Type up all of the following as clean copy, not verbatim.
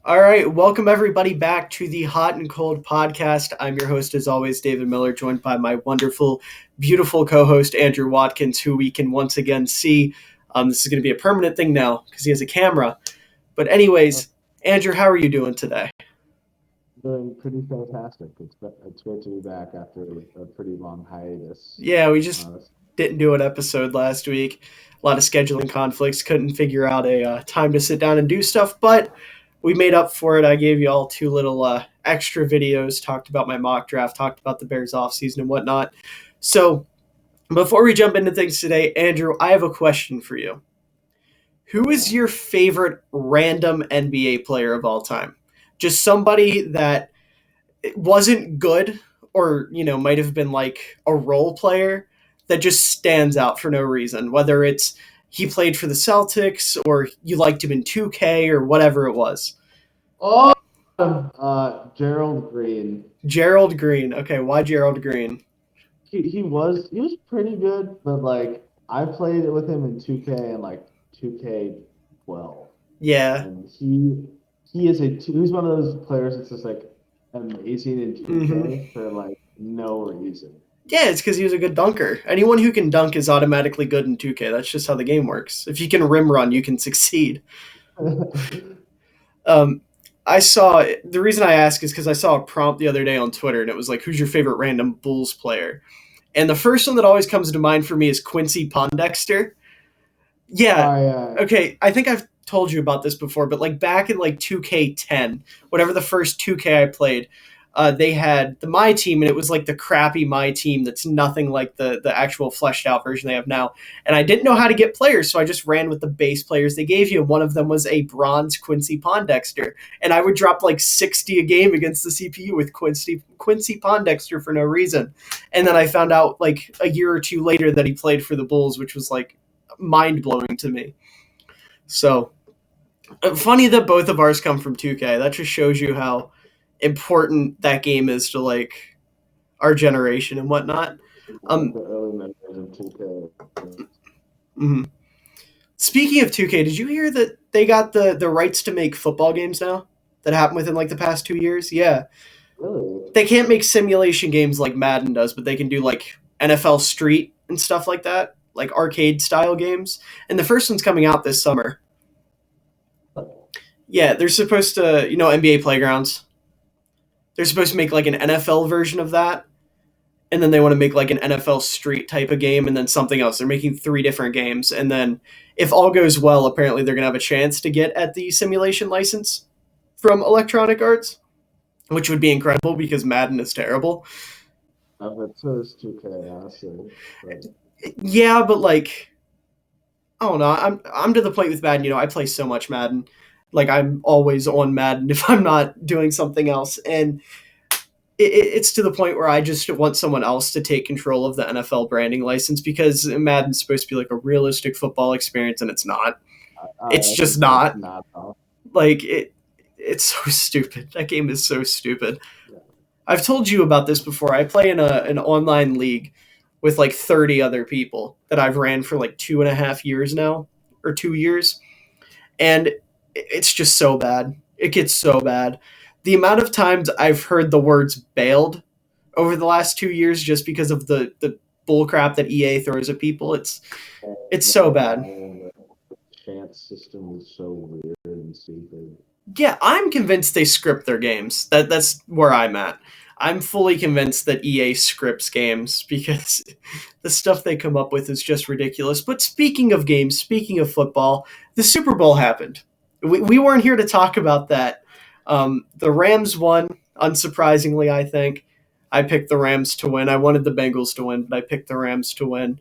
All right, welcome everybody back to the Hot and Cold podcast. I'm your host, as always, David Miller, joined by my wonderful, beautiful co-host Andrew Watkins, who we can once again see. This is going to be a permanent thing now because he has a camera. But anyways, Andrew, how are you doing today? Doing pretty fantastic. It's great to be back after a pretty long hiatus. Yeah, we just Uh, didn't do an episode last week. A lot of scheduling conflicts. Couldn't figure out a time to sit down and do stuff, but we made up for it. I gave you all two little extra videos, talked about my mock draft, talked about the Bears offseason and whatnot. So before we jump into things today, Andrew, I have a question for you. Who is your favorite random NBA player of all time? Just somebody that wasn't good or, might have been like a role player that just stands out for no reason, whether it's he played for the Celtics or you liked him in 2K or whatever it was. oh, Gerald Green. Gerald Green. Okay, why Gerald Green? He was pretty good, but like I played with him in 2K and like 2K12, Yeah. and he's one of those players that's just like amazing in hmm 2K for like no reason. Yeah, it's because he was a good dunker. Anyone who can dunk is automatically good in 2K. That's just how the game works. If you can rim run, you can succeed. Um, I saw the reason I ask is because I saw a prompt the other day on Twitter, and it was like, "Who's your favorite random Bulls player?" And the first one that always comes to mind for me is Quincy Pondexter. Yeah, I okay. I think I've told you about this before, but like back in like 2K10, whatever the first 2K I played, they had the My Team, and it was like the crappy My Team that's nothing like the actual fleshed out version they have now. And I didn't know how to get players, so I just ran with the base players they gave you. And one of them was a bronze Quincy Pondexter, and I would drop like 60 a game against the CPU with Quincy Pondexter for no reason. And then I found out like a year or two later that he played for the Bulls, which was like mind blowing to me. So funny that both of ours come from 2K. That just shows you how important that game is to like our generation and whatnot. like Um, the early memories of 2K. mhm. Speaking of 2K, did you hear that they got the rights to make football games now? That happened within like the past 2 years. Yeah, Really? they can't make simulation games like Madden does, but they can do like NFL Street and stuff like that, like arcade style games. And the first one's coming out this summer. Yeah, they're supposed to, NBA Playgrounds. They're supposed to make like an NFL version of that, and then they want to make like an NFL Street type of game, and then something else. They're making three different games, and then if all goes well, apparently they're gonna have a chance to get at the simulation license from Electronic Arts, which would be incredible because Madden is terrible. But so is 2K, honestly. But Yeah, but like, I don't know. I'm to the point with Madden. I play so much Madden. Like I'm always on Madden if I'm not doing something else, and it's to the point where I just want someone else to take control of the NFL branding license because Madden's supposed to be like a realistic football experience, and it's not. It's just it's not. not though. Like it's so stupid. That game is so stupid. Yeah. I've told you about this before. I play in an online league with like 30 other people that I've ran for like 2.5 years now, or 2 years, and it's just so bad. It gets so bad. The amount of times I've heard the words bailed over the last 2 years just because of the bull crap that EA throws at people, it's so bad. And the chance system is so weird and stupid. Yeah, I'm convinced they script their games. That's where I'm at. I'm fully convinced that EA scripts games because the stuff they come up with is just ridiculous. But speaking of games, speaking of football, the Super Bowl happened. We weren't here to talk about that. The Rams won, unsurprisingly, I think. I picked the Rams to win. I wanted the Bengals to win, but I picked the Rams to win.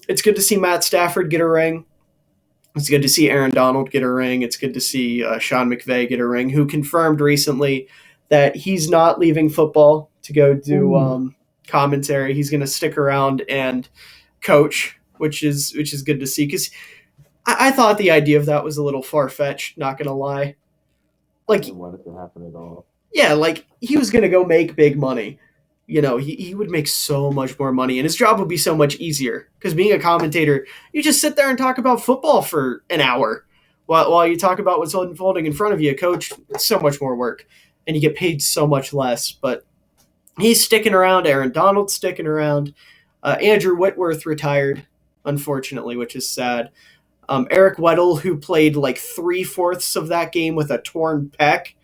It's good to see Matt Stafford get a ring. It's good to see Aaron Donald get a ring. It's good to see Sean McVay get a ring, who confirmed recently that he's not leaving football to go do commentary. He's going to stick around and coach, which is good to see. Because I thought the idea of that was a little far fetched. Not going to lie. I Like, didn't want it to happen at all. yeah, like he was going to go make big money. He would make so much more money and his job would be so much easier because being a commentator, you just sit there and talk about football for an hour. while you talk about what's unfolding in front of you, coach, so much more work, and you get paid so much less. But he's sticking around. Aaron Donald's sticking around. Andrew Whitworth retired, unfortunately, which is sad. Eric Weddle, who played like 3/4 of that game with a torn pec,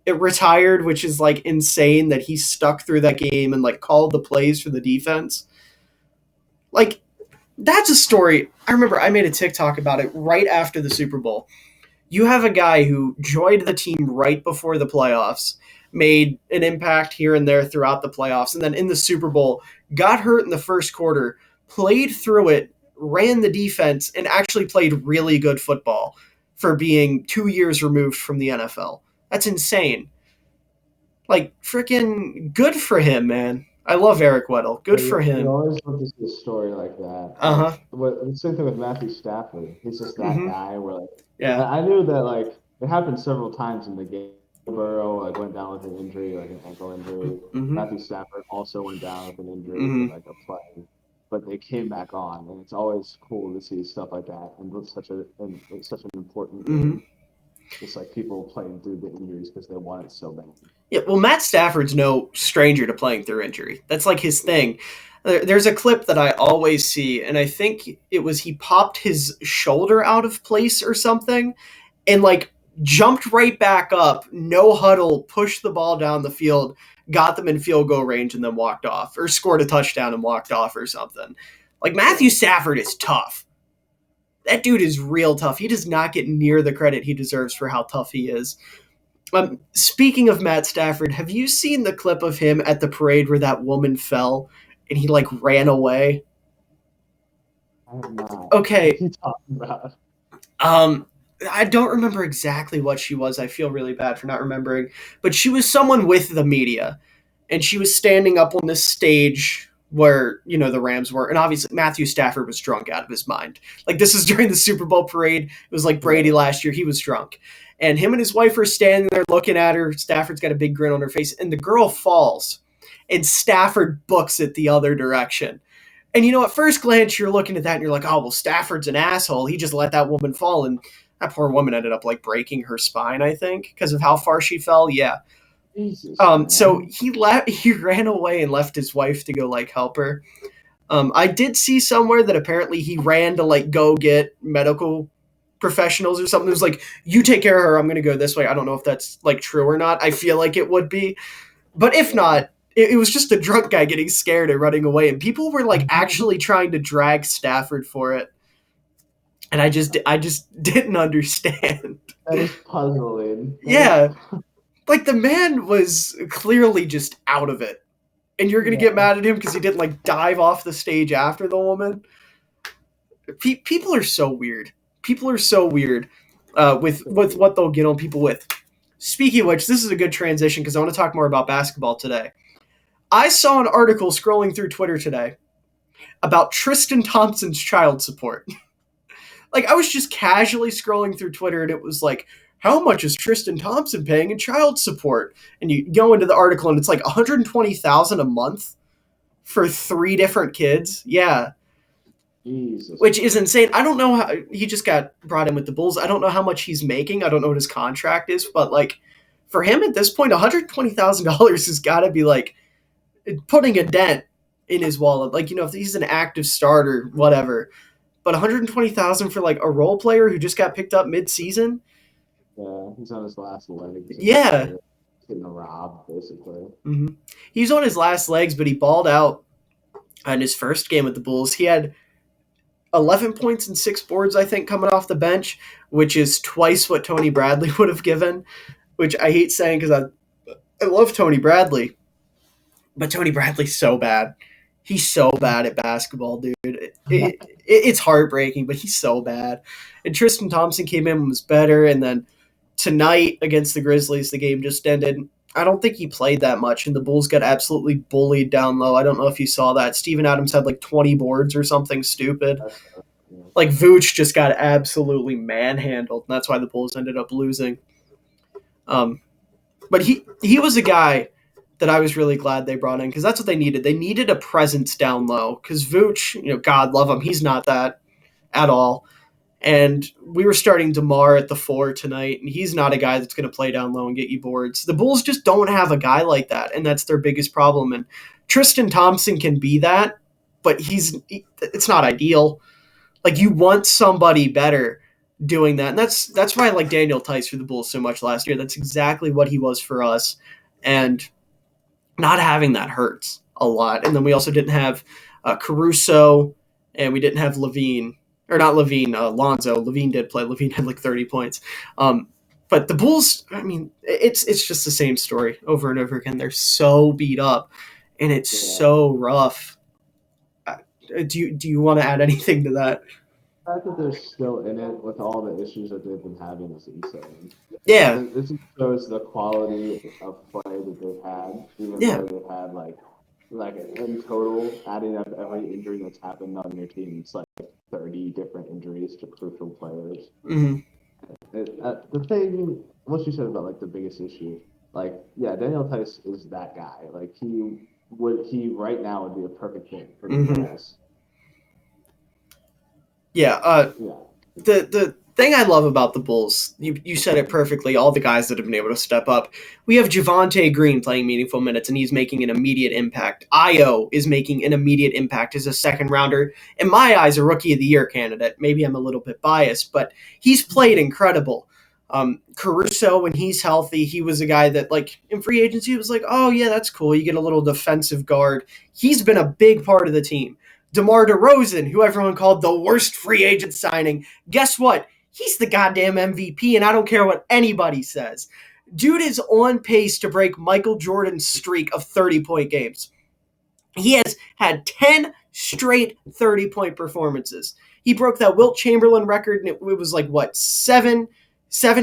it retired, which is like insane that he stuck through that game and like called the plays for the defense. Like, that's a story. I remember I made a TikTok about it right after the Super Bowl. You have a guy who joined the team right before the playoffs, made an impact here and there throughout the playoffs, and then in the Super Bowl, got hurt in the first quarter, played through it, ran the defense, and actually played really good football for being 2 years removed from the NFL. That's insane. Like, freaking good for him, man. I love Eric Weddle. Good for You him. always love to see a story like that. Uh-huh. The same thing with Matthew Stafford. He's just that guy where Yeah. I knew that it happened several times in the game. Burrow went down with an injury, like an ankle injury. Matthew Stafford also went down with an injury for like a play, but they came back on, and it's always cool to see stuff like that. And it's such an important game. Just like people playing through the injuries because they want it so bad. Yeah, well, Matt Stafford's no stranger to playing through injury. That's like his thing. There's a clip that I always see, and I think it was he popped his shoulder out of place or something, and like jumped right back up, no huddle, pushed the ball down the field, got them in field goal range, and then walked off, or scored a touchdown and walked off or something. Like, Matthew Stafford is tough. That dude is real tough. He does not get near the credit he deserves for how tough he is. Speaking of Matt Stafford, have you seen the clip of him at the parade where that woman fell and he like ran away? I have not. Okay. What are you talking about? I don't remember exactly what she was. I feel really bad for not remembering. But she was someone with the media. And she was standing up on this stage where, the Rams were. And obviously Matthew Stafford was drunk out of his mind. Like, this is during the Super Bowl parade. It was like Brady last year. He was drunk. And him and his wife are standing there looking at her. Stafford's got a big grin on her face. And the girl falls. And Stafford books it the other direction. And, at first glance, you're looking at that and you're like, oh, well, Stafford's an asshole. He just let that woman fall. And that poor woman ended up, like, breaking her spine, I think, because of how far she fell. Yeah. Jesus, so he ran away and left his wife to go, like, help her. I did see somewhere that apparently he ran to, like, go get medical professionals or something. It was like, you take care of her, I'm going to go this way. I don't know if that's, like, true or not. I feel like it would be. But if not, it was just a drunk guy getting scared and running away. And people were, like, actually trying to drag Stafford for it. And I just didn't understand. That is puzzling. Yeah. Like, the man was clearly just out of it. And you're going to get mad at him because he didn't, like, dive off the stage after the woman? People are so weird. People are so weird with what they'll get on people with. Speaking of which, this is a good transition because I want to talk more about basketball today. I saw an article scrolling through Twitter today about Tristan Thompson's child support. Like, I was just casually scrolling through Twitter and it was like, how much is Tristan Thompson paying in child support? And you go into the article and it's like $120,000 a month for 3 different kids. Yeah. Jesus. Which is insane. I don't know how he just got brought in with the Bulls. I don't know how much he's making. I don't know what his contract is, but like for him at this point, $120,000 has got to be like putting a dent in his wallet. Like, if he's an active starter, whatever. But $120,000 for like a role player who just got picked up mid-season. Yeah, he's on his last legs. Yeah. Getting robbed, basically. Mm-hmm. He's on his last legs, but he balled out in his first game with the Bulls. He had 11 points and 6 boards, I think, coming off the bench, which is twice what Tony Bradley would have given, which I hate saying because I love Tony Bradley. But Tony Bradley's so bad. He's so bad at basketball, dude. It's heartbreaking, but he's so bad. And Tristan Thompson came in and was better, and then tonight against the Grizzlies, the game just ended. I don't think he played that much, and the Bulls got absolutely bullied down low. I don't know if you saw that. Steven Adams had like 20 boards or something stupid. Like, Vooch just got absolutely manhandled, and that's why the Bulls ended up losing. But he was a guy that I was really glad they brought in because that's what they needed. They needed a presence down low because Vooch, God love him, he's not that at all. And we were starting DeMar at the 4 tonight, and he's not a guy that's going to play down low and get you boards. The Bulls just don't have a guy like that, and that's their biggest problem. And Tristan Thompson can be that, but it's not ideal. Like, you want somebody better doing that. And that's why I like Daniel Tice for the Bulls so much last year. That's exactly what he was for us. And not having that hurts a lot. And then we also didn't have Caruso, and we didn't have Levine. Or not Levine, Lonzo. Levine did play. Levine had like 30 points. But the Bulls, I mean, it's just the same story over and over again. They're so beat up, and it's so rough. Do you want to add anything to that? The fact that they're still in it with all the issues that they've been having is insane. Yeah. This shows the quality of play that they've had, even though they've had like in total, adding up every injury that's happened on your team, it's like 30 different injuries to crucial players. Mm-hmm. The thing, what you said about like the biggest issue, like Daniel Tice is that guy. Like he right now would be a perfect fit for the Bulls. Yeah. The thing I love about the Bulls, you said it perfectly, all the guys that have been able to step up. We have Javonte Green playing meaningful minutes, and he's making an immediate impact. Io is making an immediate impact as a second-rounder. In my eyes, a Rookie of the Year candidate. Maybe I'm a little bit biased, but he's played incredible. Caruso, when he's healthy, he was a guy that, like, in free agency, was like, oh, yeah, that's cool. You get a little defensive guard. He's been a big part of the team. DeMar DeRozan, who everyone called the worst free agent signing, guess what? He's the goddamn MVP, and I don't care what anybody says. Dude is on pace to break Michael Jordan's streak of 30-point games. He has had 10 straight 30-point performances. He broke that Wilt Chamberlain record, and it was like, what, seven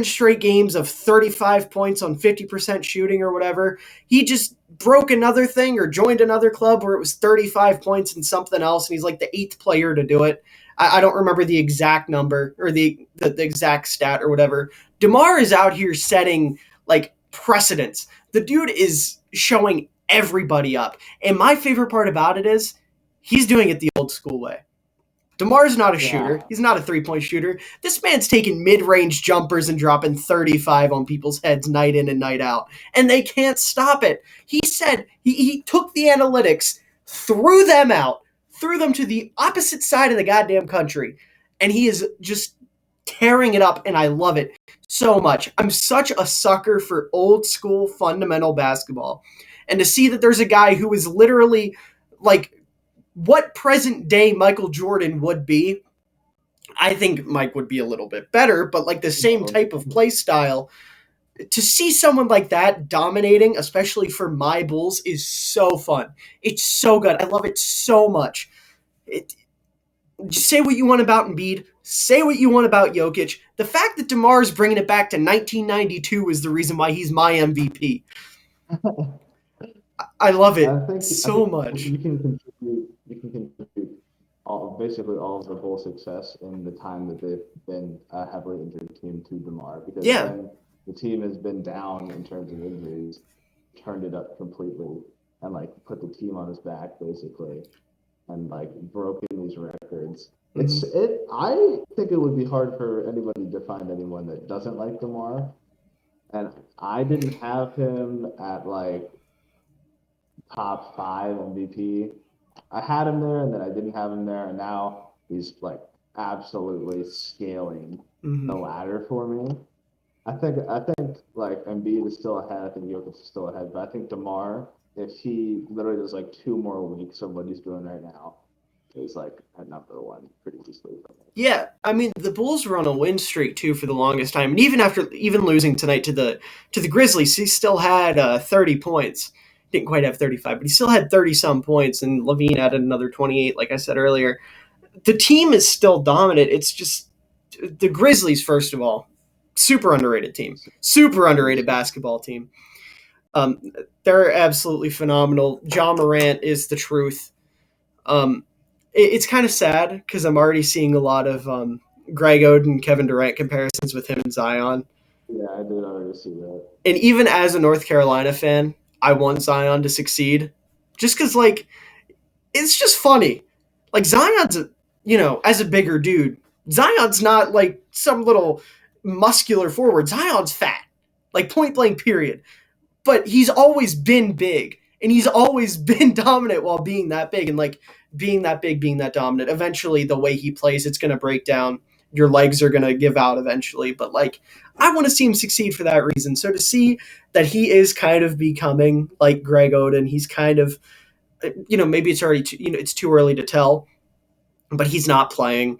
straight games of 35 points on 50% shooting or whatever. He just broke another thing or joined another club where it was 35 points and something else, and he's like the 8th player to do it. I don't remember the exact number or the exact stat or whatever. DeMar is out here setting like precedents. The dude is showing everybody up. And my favorite part about it is he's doing it the old school way. DeMar's not a shooter. He's not a three-point shooter. This man's taking mid-range jumpers and dropping 35 on people's heads night in and night out. And they can't stop it. He said he took the analytics, threw them out, threw them to the opposite side of the goddamn country. And he is just tearing it up, and I love it so much. I'm such a sucker for old-school fundamental basketball. And to see that there's a guy who is literally like what present-day Michael Jordan would be, I think Mike would be a little bit better, but like the same type of play style. To see someone like that dominating, especially for my Bulls, is so fun. It's so good. I love it so much. Just say what you want about Embiid. Say what you want about Jokic. The fact that DeMar is bringing it back to 1992 is the reason why he's my MVP. I love it so much. You can contribute basically all of the Bull success in the time that they've been a heavily injured team to DeMar, because when the team has been down in terms of injuries, turned it up completely and like put the team on his back basically, and like broken these records. I think it would be hard for anybody to find anyone that doesn't like DeMar, and I didn't have him at like top 5 MVP. I had him there, and then I didn't have him there, and now he's like absolutely scaling the ladder for me. I think like Embiid is still ahead. I think Jokic is still ahead, but I think DeMar, if he literally does like 2 more weeks of what he's doing right now, is like at number 1 pretty easily for me. Yeah, I mean the Bulls were on a win streak too for the longest time, and even losing tonight to the Grizzlies, he still had 30 points. Didn't quite have 35, but he still had 30-some points, and Levine added another 28, like I said earlier. The team is still dominant. It's just the Grizzlies, first of all, super underrated team. Super underrated basketball team. They're absolutely phenomenal. Ja Morant is the truth. It's kind of sad because I'm already seeing a lot of Greg Oden, Kevin Durant comparisons with him and Zion. Yeah, I did already see that. And even as a North Carolina fan, I want Zion to succeed just because, like, it's just funny. Like, Zion's, as a bigger dude, Zion's not like some little muscular forward. Zion's fat, like point blank, period. But he's always been big, and he's always been dominant while being that big. And like being that big, being that dominant, eventually the way he plays, it's going to break down. Your legs are going to give out eventually. But like, I want to see him succeed for that reason. So to see that he is kind of becoming like Greg Oden, he's kind of, maybe it's already, it's too early to tell, but he's not playing.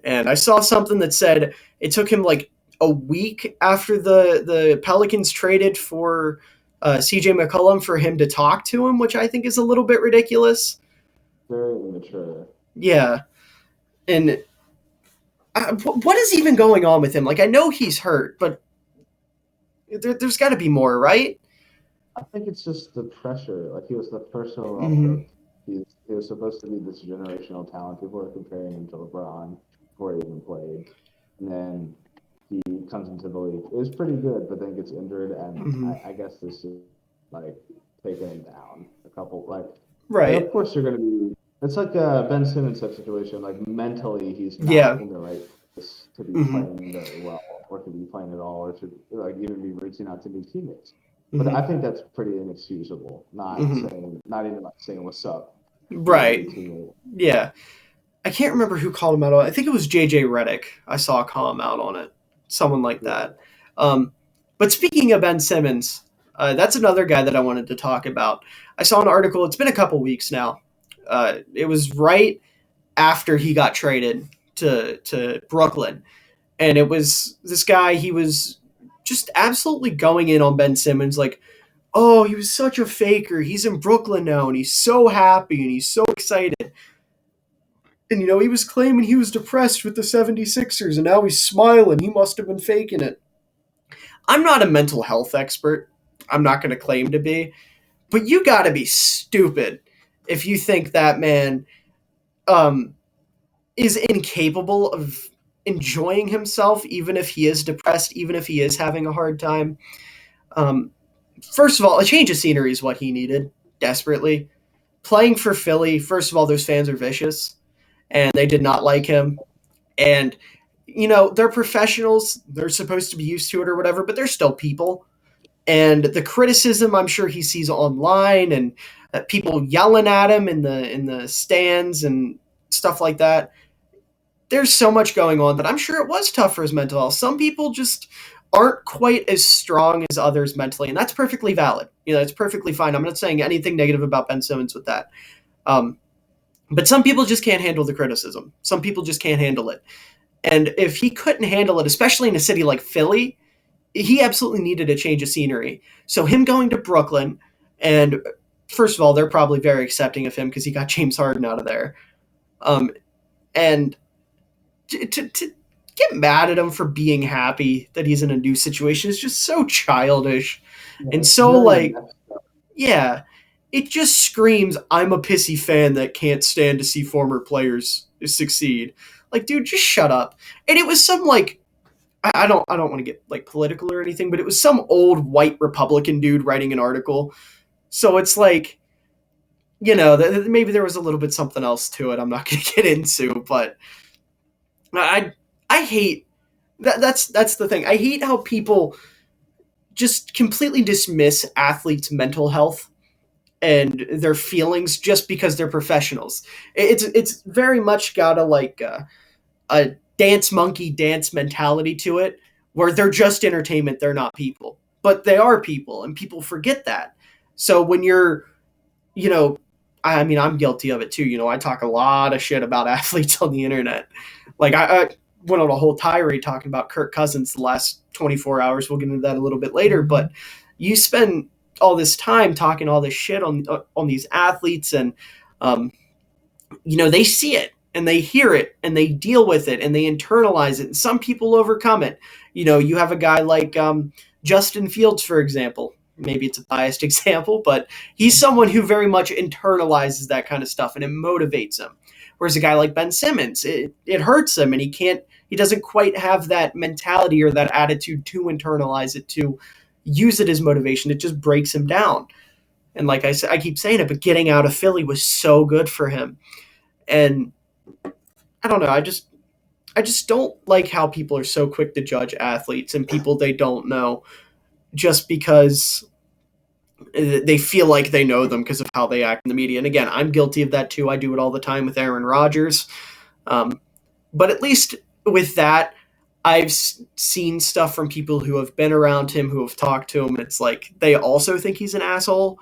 And I saw something that said it took him like a week after the Pelicans traded for CJ McCollum for him to talk to him, which I think is a little bit ridiculous. Very immature. Yeah. And what is even going on with him? Like, I know he's hurt, but there's got to be more, right? I think it's just the pressure. Like, he was the first overall pick. He was supposed to be this generational talent. People were comparing him to LeBron before he even played. And then he comes into the league. It was pretty good, but then gets injured, and I guess this is like taking him down a couple. Like, right. Of course, you're going to be. It's like a Ben Simmons type situation. Like, mentally, he's not in the right place to be playing very well, or to be playing at all, or to like even be reaching out to new teammates. But I think that's pretty inexcusable. Not even like saying what's up. Right. Yeah. I can't remember who called him out on it. I think it was JJ Redick. I saw call him out on it. Someone like that. But speaking of Ben Simmons, that's another guy that I wanted to talk about. I saw an article. It's been a couple weeks now. It was right after he got traded to Brooklyn. And it was this guy, he was just absolutely going in on Ben Simmons like, oh, he was such a faker. He's in Brooklyn now, and he's so happy, and he's so excited. And, he was claiming he was depressed with the 76ers, and now he's smiling. He must have been faking it. I'm not a mental health expert. I'm not going to claim to be. But you got to be stupid if you think that man is incapable of enjoying himself, even if he is depressed, even if he is having a hard time. First of all, a change of scenery is what he needed desperately. Playing for Philly, first of all, those fans are vicious, and they did not like him. And, they're professionals. They're supposed to be used to it or whatever, but they're still people. And the criticism I'm sure he sees online and people yelling at him in the stands and stuff like that, there's so much going on that I'm sure it was tough for his mental health. Some people just aren't quite as strong as others mentally, and that's perfectly valid. It's perfectly fine. I'm not saying anything negative about Ben Simmons with that. But some people just can't handle the criticism. Some people just can't handle it. And if he couldn't handle it, especially in a city like Philly, he absolutely needed a change of scenery. So him going to Brooklyn, and first of all, they're probably very accepting of him because he got James Harden out of there. And to get mad at him for being happy that he's in a new situation is just so childish. And so it just screams, I'm a pissy fan that can't stand to see former players succeed. Like, dude, just shut up. And it was some I don't want to get political or anything, but it was some old white Republican dude writing an article. So it's like, maybe there was a little bit something else to it I'm not going to get into, but I hate that's the thing. I hate how people just completely dismiss athletes' mental health and their feelings just because they're professionals. It's very much got a dance monkey dance mentality to it, where they're just entertainment, they're not people. But they are people, and people forget that. So when you're, I'm guilty of it too. I talk a lot of shit about athletes on the internet. Like I went on a whole tirade talking about Kirk Cousins the last 24 hours. We'll get into that a little bit later, but you spend all this time talking all this shit on these athletes, and they see it and they hear it and they deal with it and they internalize it, and some people overcome it. You have a guy like Justin Fields, for example. Maybe it's a biased example, but he's someone who very much internalizes that kind of stuff and it motivates him. Whereas a guy like Ben Simmons, it hurts him, and he doesn't quite have that mentality or that attitude to internalize it, to use it as motivation. It just breaks him down. And like I said, I keep saying it, but getting out of Philly was so good for him. And I don't know, I just don't like how people are so quick to judge athletes and people they don't know just because they feel like they know them because of how they act in the media. And again, I'm guilty of that too. I do it all the time with Aaron Rodgers. But at least with that, I've seen stuff from people who have been around him, who have talked to him, and it's like they also think he's an asshole.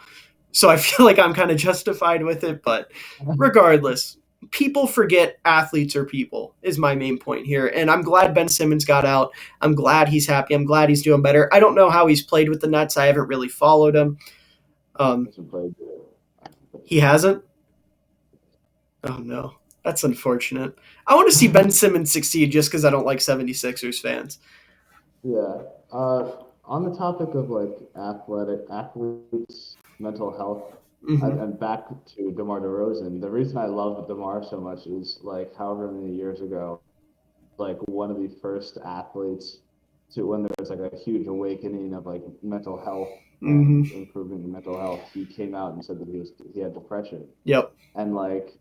So I feel like I'm kind of justified with it. But regardless, people forget athletes are people, is my main point here. And I'm glad Ben Simmons got out. I'm glad he's happy. I'm glad he's doing better. I don't know how he's played with the Nets. I haven't really followed him. He hasn't? Oh, no. That's unfortunate. I want to see Ben Simmons succeed just because I don't like 76ers fans. Yeah. On the topic of like athletes, mental health, and back to DeMar DeRozan, the reason I love DeMar so much is like however many years ago, like one of the first athletes to when there was like a huge awakening of like mental health and improving mental health, he came out and said that he had depression. Yep. And like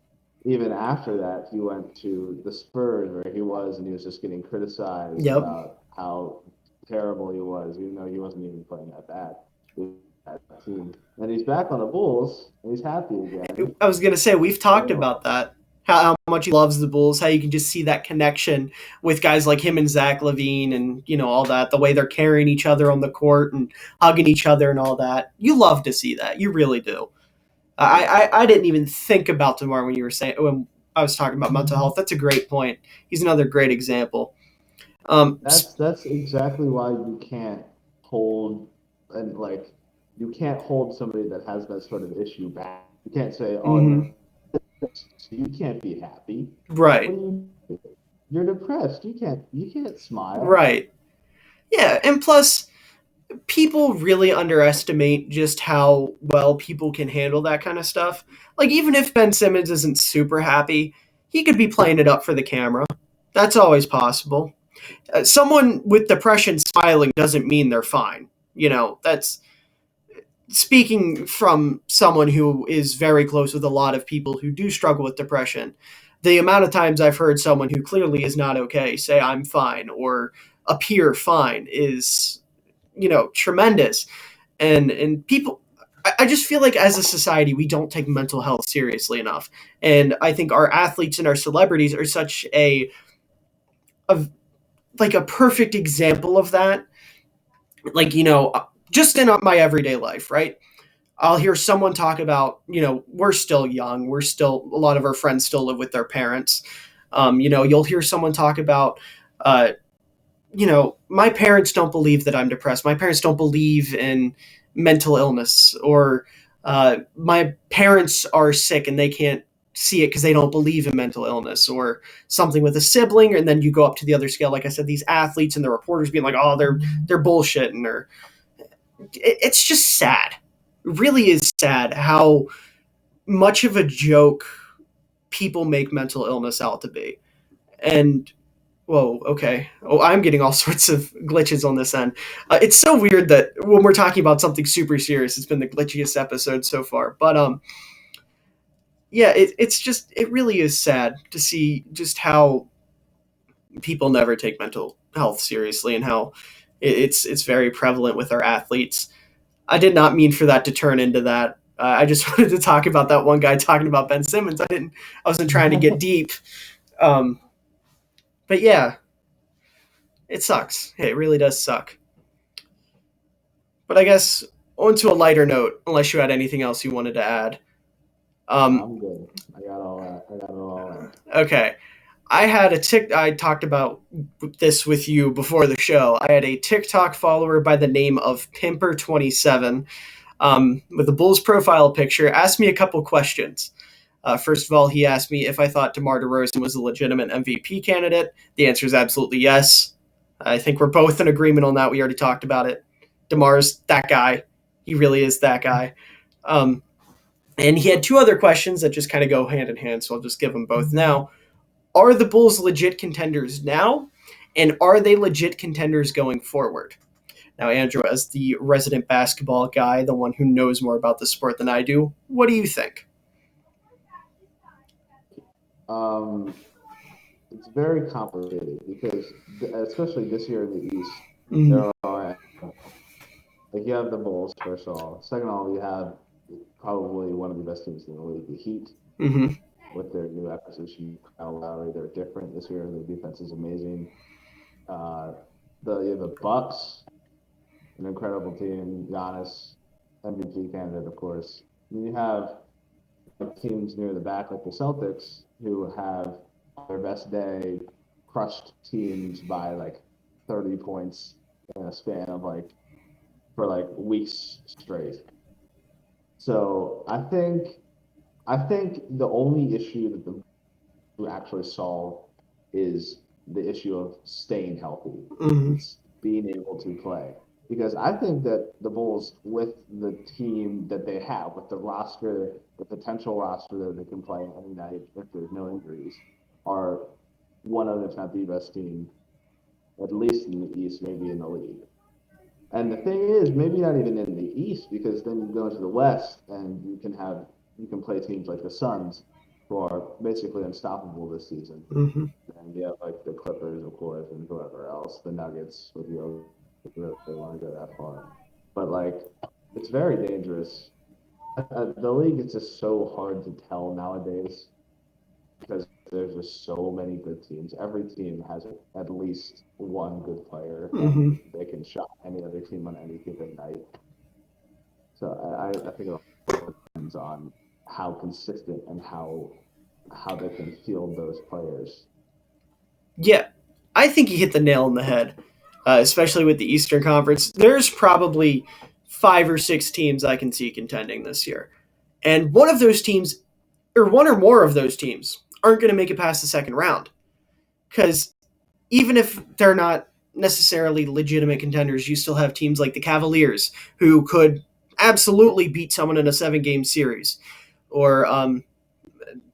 even after that, he went to the Spurs where he was, and he was just getting criticized about how terrible he was, even though he wasn't even playing that bad. Team. And he's back on the Bulls, and he's happy again. I was going to say, we've talked about that, how much he loves the Bulls, how you can just see that connection with guys like him and Zach LaVine and, you know, all that, the way they're carrying each other on the court and hugging each other and all that. You love to see that. You really do. I didn't even think about DeMar when I was talking about mental health. That's a great point. He's another great example. That's exactly why you can't hold somebody that has that sort of issue back. You can't say, "Oh, you can't be happy." Right. You're depressed. You can't smile. Right. Yeah, and plus, people really underestimate just how well people can handle that kind of stuff. Like, even if Ben Simmons isn't super happy, he could be playing it up for the camera. That's always possible. Someone with depression smiling doesn't mean they're fine. You know, that's speaking from someone who is very close with a lot of people who do struggle with depression. The amount of times I've heard someone who clearly is not okay say I'm fine or appear fine is, you know, tremendous. And people, I just feel like as a society, we don't take mental health seriously enough. And I think our athletes and our celebrities are such a perfect example of that. Like, you know, just in my everyday life, right? I'll hear someone talk about, you know, we're still young. A lot of our friends still live with their parents. You know, you'll hear someone talk about, you know, my parents don't believe that I'm depressed. My parents don't believe in mental illness, or my parents are sick and they can't see it because they don't believe in mental illness, or something with a sibling. And then you go up to the other scale, like I said, these athletes and the reporters being like, oh, they're bullshitting, or it's just sad. It really is sad how much of a joke people make mental illness out to be. And whoa, okay. Oh, I'm getting all sorts of glitches on this end. It's so weird that when we're talking about something super serious, it's been the glitchiest episode so far. But yeah, it really is sad to see just how people never take mental health seriously, and how it's very prevalent with our athletes. I did not mean for that to turn into that. I just wanted to talk about that one guy talking about Ben Simmons. I wasn't trying to get deep. But yeah, it sucks. It really does suck. But I guess on to a lighter note, unless you had anything else you wanted to add. I'm good. I got it all. Okay. I talked about this with you before the show. I had a TikTok follower by the name of Pimper27, with a Bulls profile picture, asked me a couple questions. First of all, he asked me if I thought DeMar DeRozan was a legitimate MVP candidate. The answer is absolutely yes. I think we're both in agreement on that. We already talked about it. DeMar's that guy. He really is that guy. And he had two other questions that just kind of go hand in hand, so I'll just give them both now. Are the Bulls legit contenders now? And are they legit contenders going forward? Now, Andrew, as the resident basketball guy, the one who knows more about the sport than I do, what do you think? it's very complicated because especially this year in the East, Mm-hmm. there are like you have the Bulls first of all. Second of all, you have probably one of the best teams in the league, the Heat, Mm-hmm. with their new acquisition, Kyle Lowry. They're different this year. Their defense is amazing. Uh, you have the Bucks, an incredible team. Giannis, MVP candidate, of course. And you have like, teams near the back, like the Celtics, who have on their best day crushed teams by like 30 points in a span of like for like weeks straight. So I think the only issue that the to actually solve is the issue of staying healthy. Mm-hmm. It's being able to play. Because I think that the Bulls, with the team that they have, with the roster, the potential roster that they can play any night if there's no injuries, are one of, if not the best team, at least in the East, maybe in the league. And the thing is, maybe not even in the East, because then you go into the West and you can play teams like the Suns, who are basically unstoppable this season. Mm-hmm. And you have like the Clippers, of course, and whoever else, the Nuggets, with you if they want to go that far. But like, it's very dangerous. The league is just so hard to tell nowadays because there's just so many good teams. Every team has at least one good player, Mm-hmm. and they can shot any other team on any given night. So I think it all depends on how consistent and how they can field those players. Yeah, I think you hit the nail on the head, especially with the Eastern Conference. There's probably 5 or 6 teams I can see contending this year. And one of those teams, or one or more of those teams, aren't going to make it past the second round. Because even if they're not necessarily legitimate contenders, you still have teams like the Cavaliers who could absolutely beat someone in a 7-game series. Or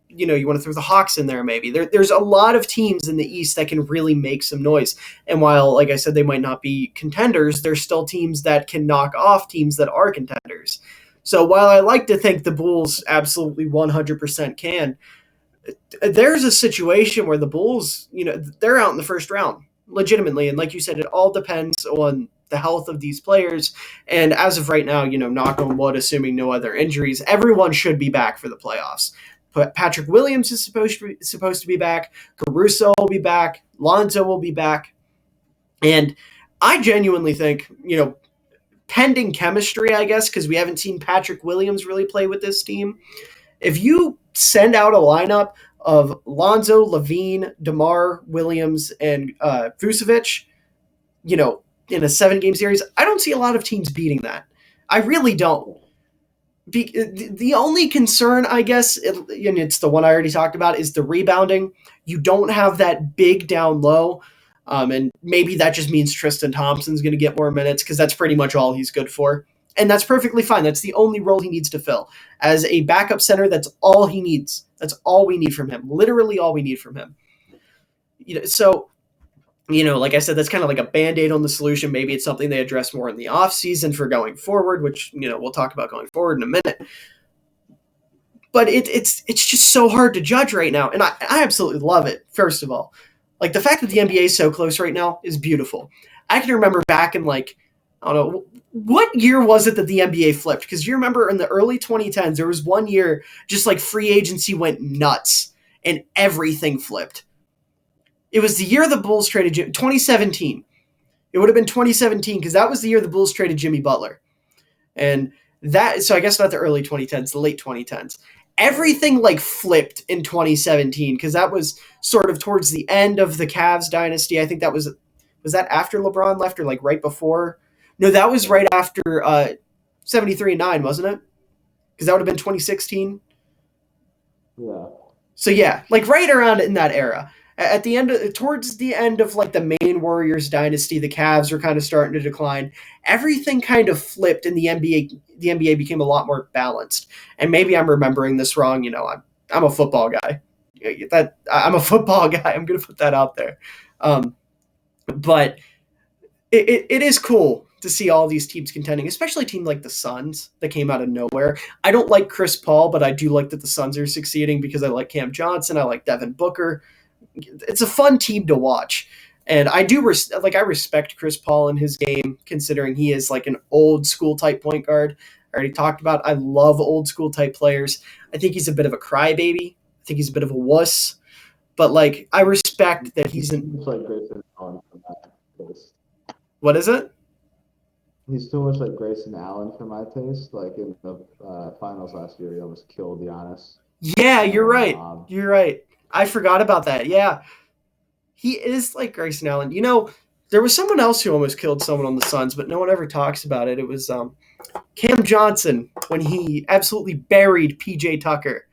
you want to throw the Hawks in there maybe. There's a lot of teams in the East that can really make some noise. And while, like I said, they might not be contenders, there's still teams that can knock off teams that are contenders. So while I like to think the Bulls absolutely 100% can, there's a situation where the Bulls, they're out in the first round, legitimately. And like you said, it all depends on the health of these players. And as of right now, knock on wood, assuming no other injuries, everyone should be back for the playoffs. But Patrick Williams is supposed to be back. Caruso will be back. Lonzo will be back. And I genuinely think, pending chemistry, I guess, because we haven't seen Patrick Williams really play with this team. If you send out a lineup of Lonzo, Levine, DeMar, Williams, and Vucevic, in a 7-game series, I don't see a lot of teams beating that. I really don't. The only concern, I guess, and it's the one I already talked about, is the rebounding. You don't have that big down low, and maybe that just means Tristan Thompson's going to get more minutes because that's pretty much all he's good for. And that's perfectly fine. That's the only role he needs to fill. As a backup center, that's all he needs. That's all we need from him. Literally all we need from him. So like I said, that's kind of like a Band-Aid on the solution. Maybe it's something they address more in the offseason for going forward, which, we'll talk about going forward in a minute. But it's just so hard to judge right now. And I absolutely love it, first of all. Like, the fact that the NBA is so close right now is beautiful. I can remember back in, I don't know, what year was it that the NBA flipped? Because you remember in the early 2010s, there was one year just free agency went nuts and everything flipped. It was the year the Bulls traded 2017. It would have been 2017 because that was the year the Bulls traded Jimmy Butler. And so I guess not the early 2010s, the late 2010s. Everything flipped in 2017 because that was sort of towards the end of the Cavs dynasty. I think that was that after LeBron left or right before? No, that was right after 73-9, wasn't it? Because that would have been 2016. Yeah. So yeah, right around in that era. At the end, towards the end of the main Warriors dynasty, the Cavs were kind of starting to decline. Everything kind of flipped, and the NBA became a lot more balanced. And maybe I'm remembering this wrong. I'm a football guy. I'm a football guy. I'm going to put that out there. But it is cool to see all these teams contending, especially a team like the Suns that came out of nowhere. I don't like Chris Paul, but I do like that the Suns are succeeding because I like Cam Johnson. I like Devin Booker. it's a fun team to watch. And I do I respect Chris Paul in his game, considering he is like an old school type point guard. I already talked about I love old school type players. I think he's a bit of a crybaby. I think he's a bit of a wuss. But like I respect that he's an. It's like Grayson Allen from that taste. What is it? He's too much like Grayson Allen for my taste. Like in the finals last year, he almost killed Giannis. Yeah, you're right. You're right. I forgot about that. Yeah. He is like Grayson Allen. You know, there was someone else who almost killed someone on the Suns, but no one ever talks about it. It was Cam Johnson when he absolutely buried PJ Tucker.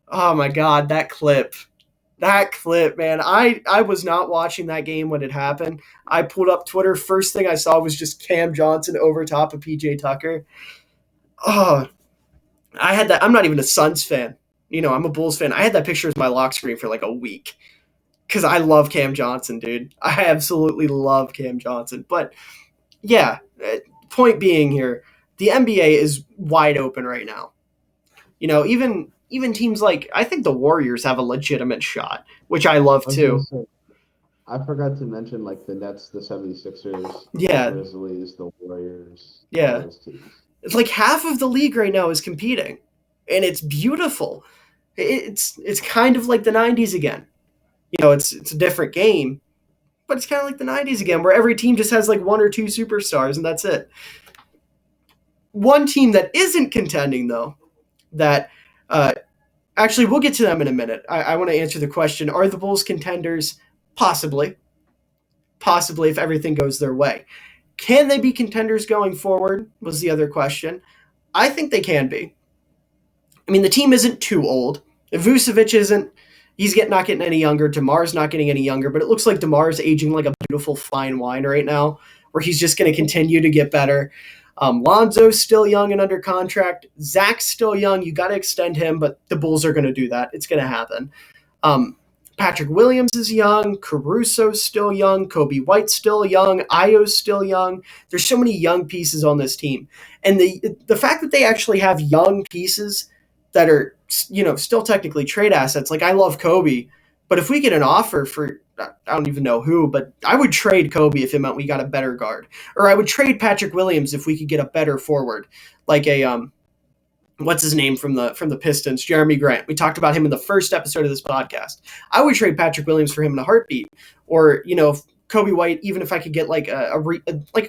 Oh my God, that clip. That clip, man. I was not watching that game when it happened. I pulled up Twitter. First thing I saw was just Cam Johnson over top of PJ Tucker. Oh, I had that. I'm not even a Suns fan. You know, I'm a Bulls fan. I had that picture as my lock screen for like a week because I love Cam Johnson, dude. I absolutely love Cam Johnson. But yeah, point being here, the NBA is wide open right now. You know, even teams like I think the Warriors have a legitimate shot, which I love too. I forgot to mention like the Nets, the 76ers, yeah, the Grizzlies, the Warriors. Yeah. It's like half of the league right now is competing, and it's beautiful. It's kind of like the 90s again. You know, it's a different game, but it's kind of like the 90s again, where every team just has like one or two superstars, and that's it. One team that isn't contending, though, that actually we'll get to them in a minute. I want to answer the question, are the Bulls contenders? Possibly. Possibly if everything goes their way. Can they be contenders going forward was the other question. I think they can be. I mean, the team isn't too old. Vucevic isn't. He's not getting any younger. DeMar's not getting any younger, but it looks like DeMar's aging like a beautiful fine wine right now, where he's just going to continue to get better. Lonzo's still young and under contract. Zach's still young. You got to extend him, but the Bulls are going to do that. It's going to happen. Patrick Williams is young. Caruso's still young. Kobe White's still young. Ayo's still young. There's so many young pieces on this team. And the fact that they actually have young pieces that are, you know, still technically trade assets. Like, I love Kobe, but if we get an offer for, I don't even know who, but I would trade Kobe if it meant we got a better guard. Or I would trade Patrick Williams if we could get a better forward. Like a, what's his name from the Pistons, Jeremy Grant. We talked about him in the first episode of this podcast. I would trade Patrick Williams for him in a heartbeat. Or, you know, Kobe White, even if I could get like a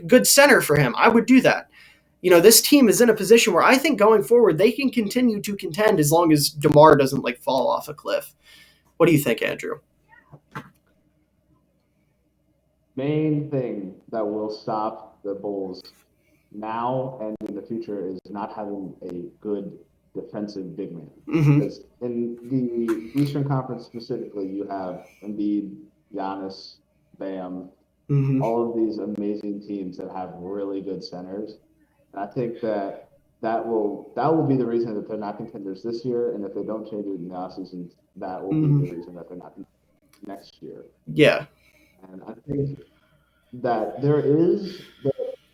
good center for him, I would do that. You know, this team is in a position where I think going forward they can continue to contend as long as DeMar doesn't like fall off a cliff. What do you think, Andrew? Main thing that will stop the Bulls now and in the future is not having a good defensive big man. Because in the Eastern Conference specifically, you have Embiid, Giannis, Bam, all of these amazing teams that have really good centers. And I think that will be the reason that they're not contenders this year, and if they don't change it in the offseason, that will be the reason that they're not next year. Yeah. And I think that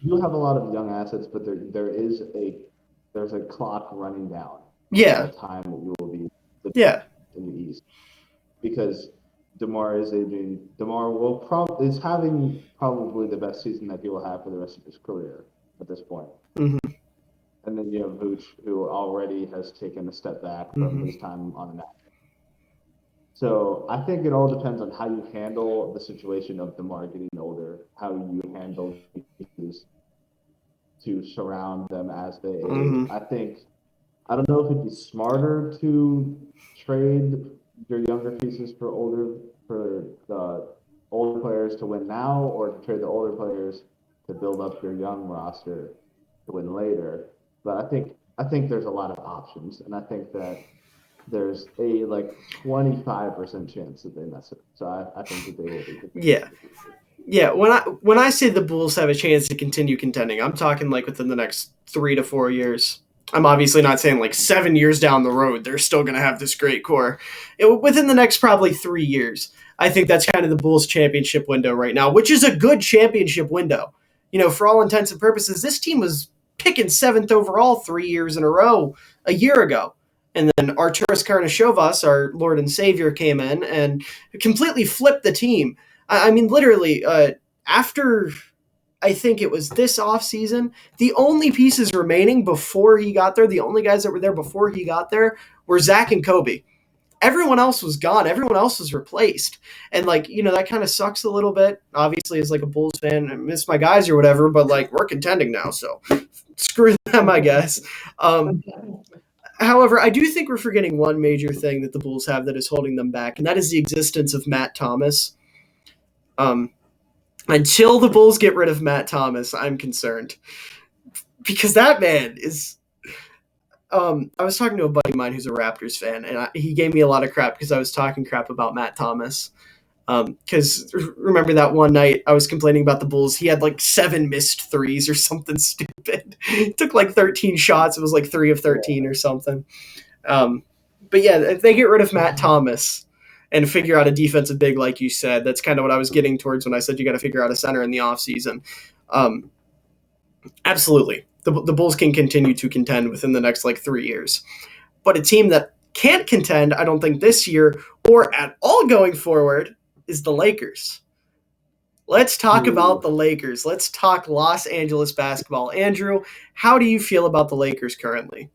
you have a lot of young assets, but there's a clock running down. Yeah. The time that you will be in the East, because DeMar is aging. DeMar is having probably the best season that he will have for the rest of his career at this point. And then you have Vooch, who already has taken a step back from his time on the Nets. So I think it all depends on how you handle the situation of DeMar getting older, how you handle pieces to surround them as they age. I don't know if it'd be smarter to trade your younger pieces for the older players to win now, or to trade the older players to build up your young roster to win later. But I think there's a lot of options, and I think that there's a 25% chance that they mess it. So I think that they will be. Yeah. When I say the Bulls have a chance to continue contending, I'm talking like within the next 3 to 4 years. I'm obviously not saying like 7 years down the road they're still going to have this great core. Within the next probably 3 years, I think that's kind of the Bulls championship window right now, which is a good championship window. You know, for all intents and purposes, this team was picking 7th overall 3 years in a row a year ago. And then Arturas Karnisovas, our Lord and Savior, came in and completely flipped the team. I mean, literally, after I think it was this offseason, the only pieces remaining before he got there, the only guys that were there before he got there were Zach and Kobe. Everyone else was gone. Everyone else was replaced. And, like, you know, that kind of sucks a little bit. Obviously, as, like, a Bulls fan, I miss my guys or whatever, but, like, we're contending now, so screw them, I guess. However, I do think we're forgetting one major thing that the Bulls have that is holding them back, and that is the existence of Matt Thomas. Until the Bulls get rid of Matt Thomas, I'm concerned. Because that man is... I was talking to a buddy of mine who's a Raptors fan, and he gave me a lot of crap because I was talking crap about Matt Thomas. Because remember that one night I was complaining about the Bulls, he had like 7 missed threes or something stupid. He took like 13 shots. It was like 3 of 13 or something. But yeah, if they get rid of Matt Thomas and figure out a defensive big, like you said, that's kind of what I was getting towards when I said you got to figure out a center in the offseason. Absolutely. The Bulls can continue to contend within the next like 3 years. But a team that can't contend, I don't think this year or at all going forward, is the Lakers. Let's talk about the Lakers. Let's talk Los Angeles basketball. Andrew, how do you feel about the Lakers currently?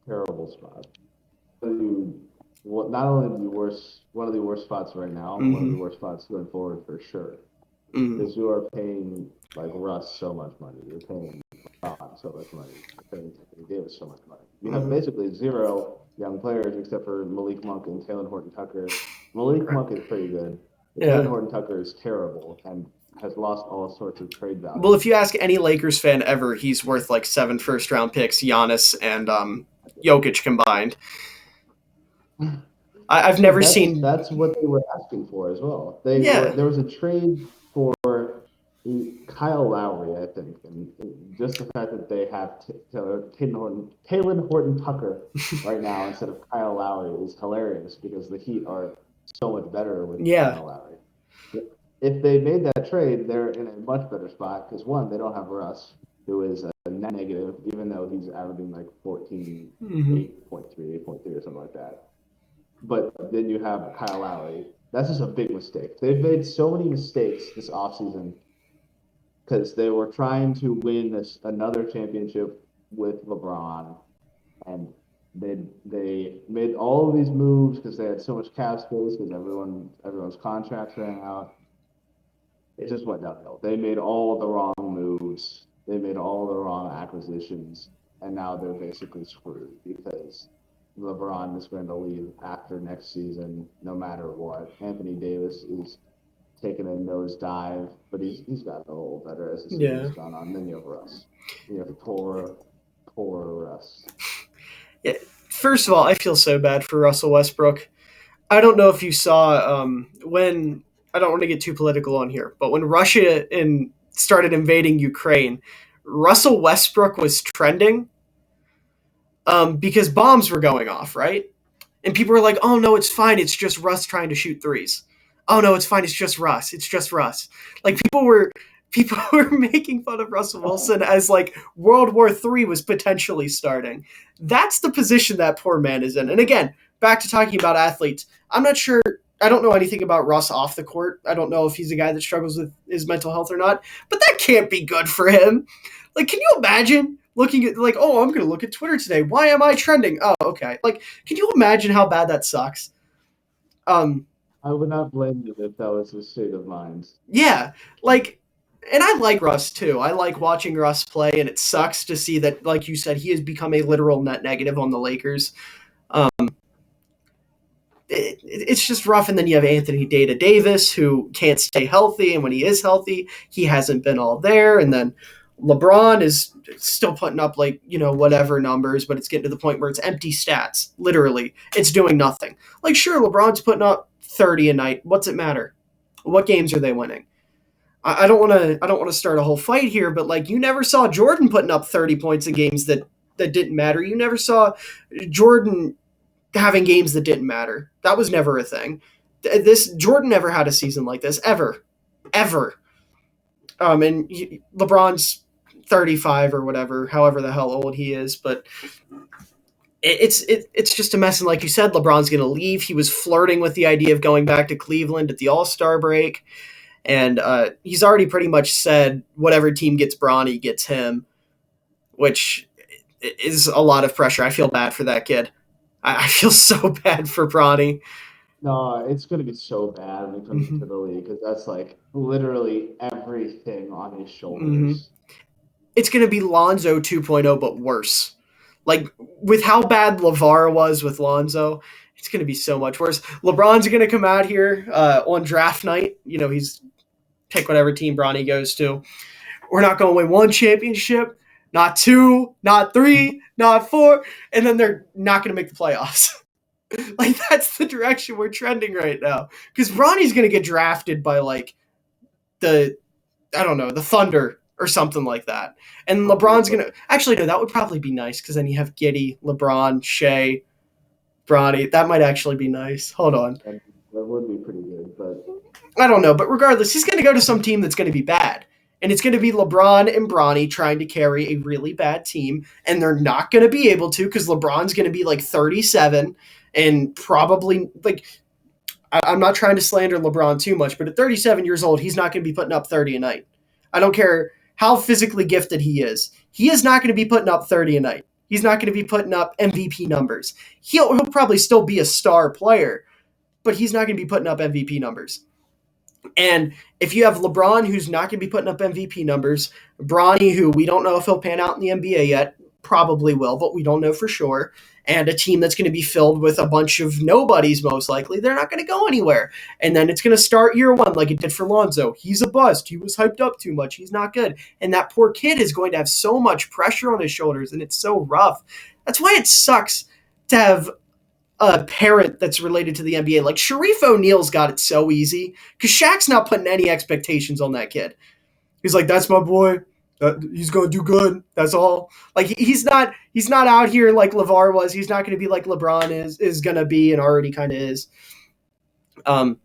Terrible spot. Not only one of the worst spots right now, one of the worst spots going forward for sure. Because you are paying like Russ so much money. You're paying LeBron so much money. You're paying Anthony Davis so much money. You have basically 0 young players except for Malik Monk and Taylor Horton-Tucker. Malik Monk is pretty good. Taylor Horton-Tucker is terrible and has lost all sorts of trade value. Well, if you ask any Lakers fan ever, he's worth like 7 first-round picks, Giannis and Jokic combined. I've never seen... That's what they were asking for as well. There was a trade for Kyle Lowry, I think, and just the fact that they have Taylor Horton-Tucker right now instead of Kyle Lowry is hilarious because the Heat are so much better with Kyle Lowry. If they made that trade, they're in a much better spot because, one, they don't have Russ, who is a net negative, even though he's averaging like 14, 8.3 or something like that. But then you have Kyle Lowry. That's just a big mistake. They've made so many mistakes this offseason because they were trying to win another championship with LeBron, and they made all of these moves because they had so much cap space because everyone's contracts ran out. It just went downhill. They made all the wrong moves. They made all the wrong acquisitions, and now they're basically screwed because LeBron is going to leave after next season, no matter what. Anthony Davis is taking a nosedive, but he's gotten a little better as the season's gone on. Then you have Russ. You have poor Russ. Yeah. First of all, I feel so bad for Russell Westbrook. I don't know if you saw when I don't want to get too political on here, but when Russia started invading Ukraine, Russell Westbrook was trending because bombs were going off, right? And people were like, oh, no, it's fine. It's just Russ trying to shoot threes. Oh, no, it's fine. It's just Russ. It's just Russ. Like, people were making fun of Russell Wilson as, like, World War III was potentially starting. That's the position that poor man is in. And again, back to talking about athletes, I'm not sure. I don't know anything about Russ off the court. I don't know if he's a guy that struggles with his mental health or not. But that can't be good for him. Like, can you imagine looking at, like, oh, I'm going to look at Twitter today. Why am I trending? Oh, okay. Like, can you imagine how bad that sucks? I would not blame you if that was his state of mind. Yeah. Like, and I like Russ, too. I like watching Russ play, and it sucks to see that, like you said, he has become a literal net negative on the Lakers. It's just rough, and then you have Anthony Davis, who can't stay healthy, and when he is healthy, he hasn't been all there, and then LeBron is still putting up, like, you know, whatever numbers, but it's getting to the point where it's empty stats. Literally, it's doing nothing. Like, sure, LeBron's putting up 30 a night. What's it matter? What games are they winning? I don't want to start a whole fight here, but, like, you never saw Jordan putting up 30 points in games that didn't matter. You never saw Jordan having games that didn't matter. That was never a thing. Jordan never had a season like this, ever. And LeBron's 35 or whatever, however the hell old he is, but it's just a mess. And like you said, LeBron's going to leave. He was flirting with the idea of going back to Cleveland at the All-Star break, and he's already pretty much said whatever team gets Bronny gets him, which is a lot of pressure. I feel bad for that kid. I feel so bad for Bronny. No, it's going to be so bad when he comes to the league because that's like literally everything on his shoulders. It's going to be Lonzo 2.0, but worse. Like, with how bad LeVar was with Lonzo, it's going to be so much worse. LeBron's going to come out here on draft night. He's pick whatever team Bronny goes to. We're not going to win one championship, not two, not three, not four, and then they're not going to make the playoffs. Like, that's the direction we're trending right now. Because Bronny's going to get drafted by, like, the Thunder or something like that. And LeBron's going to... Actually, no, that would probably be nice because then you have Giddey, LeBron, Shea, Bronny. That might actually be nice. Hold on. That would be pretty good, but... I don't know, but regardless, he's going to go to some team that's going to be bad. And it's going to be LeBron and Bronny trying to carry a really bad team, and they're not going to be able to because LeBron's going to be like 37 and probably like... I'm not trying to slander LeBron too much, but at 37 years old, he's not going to be putting up 30 a night. I don't care how physically gifted he is. He is not going to be putting up 30 a night. He's not going to be putting up MVP numbers. He'll probably still be a star player, but he's not going to be putting up MVP numbers. And if you have LeBron, who's not going to be putting up MVP numbers, Bronny, who we don't know if he'll pan out in the NBA yet, probably will, but we don't know for sure, and a team that's going to be filled with a bunch of nobodies most likely, they're not going to go anywhere. And then it's going to start year one like it did for Lonzo. He's a bust. He was hyped up too much. He's not good. And that poor kid is going to have so much pressure on his shoulders, and it's so rough. That's why it sucks to have a parent that's related to the NBA. Like Sharif O'Neal's got it so easy because Shaq's not putting any expectations on that kid. He's like, that's my boy. He's going to do good. That's all. Like he's not out here like LeVar was. He's not going to be like LeBron is going to be and already kind of is. But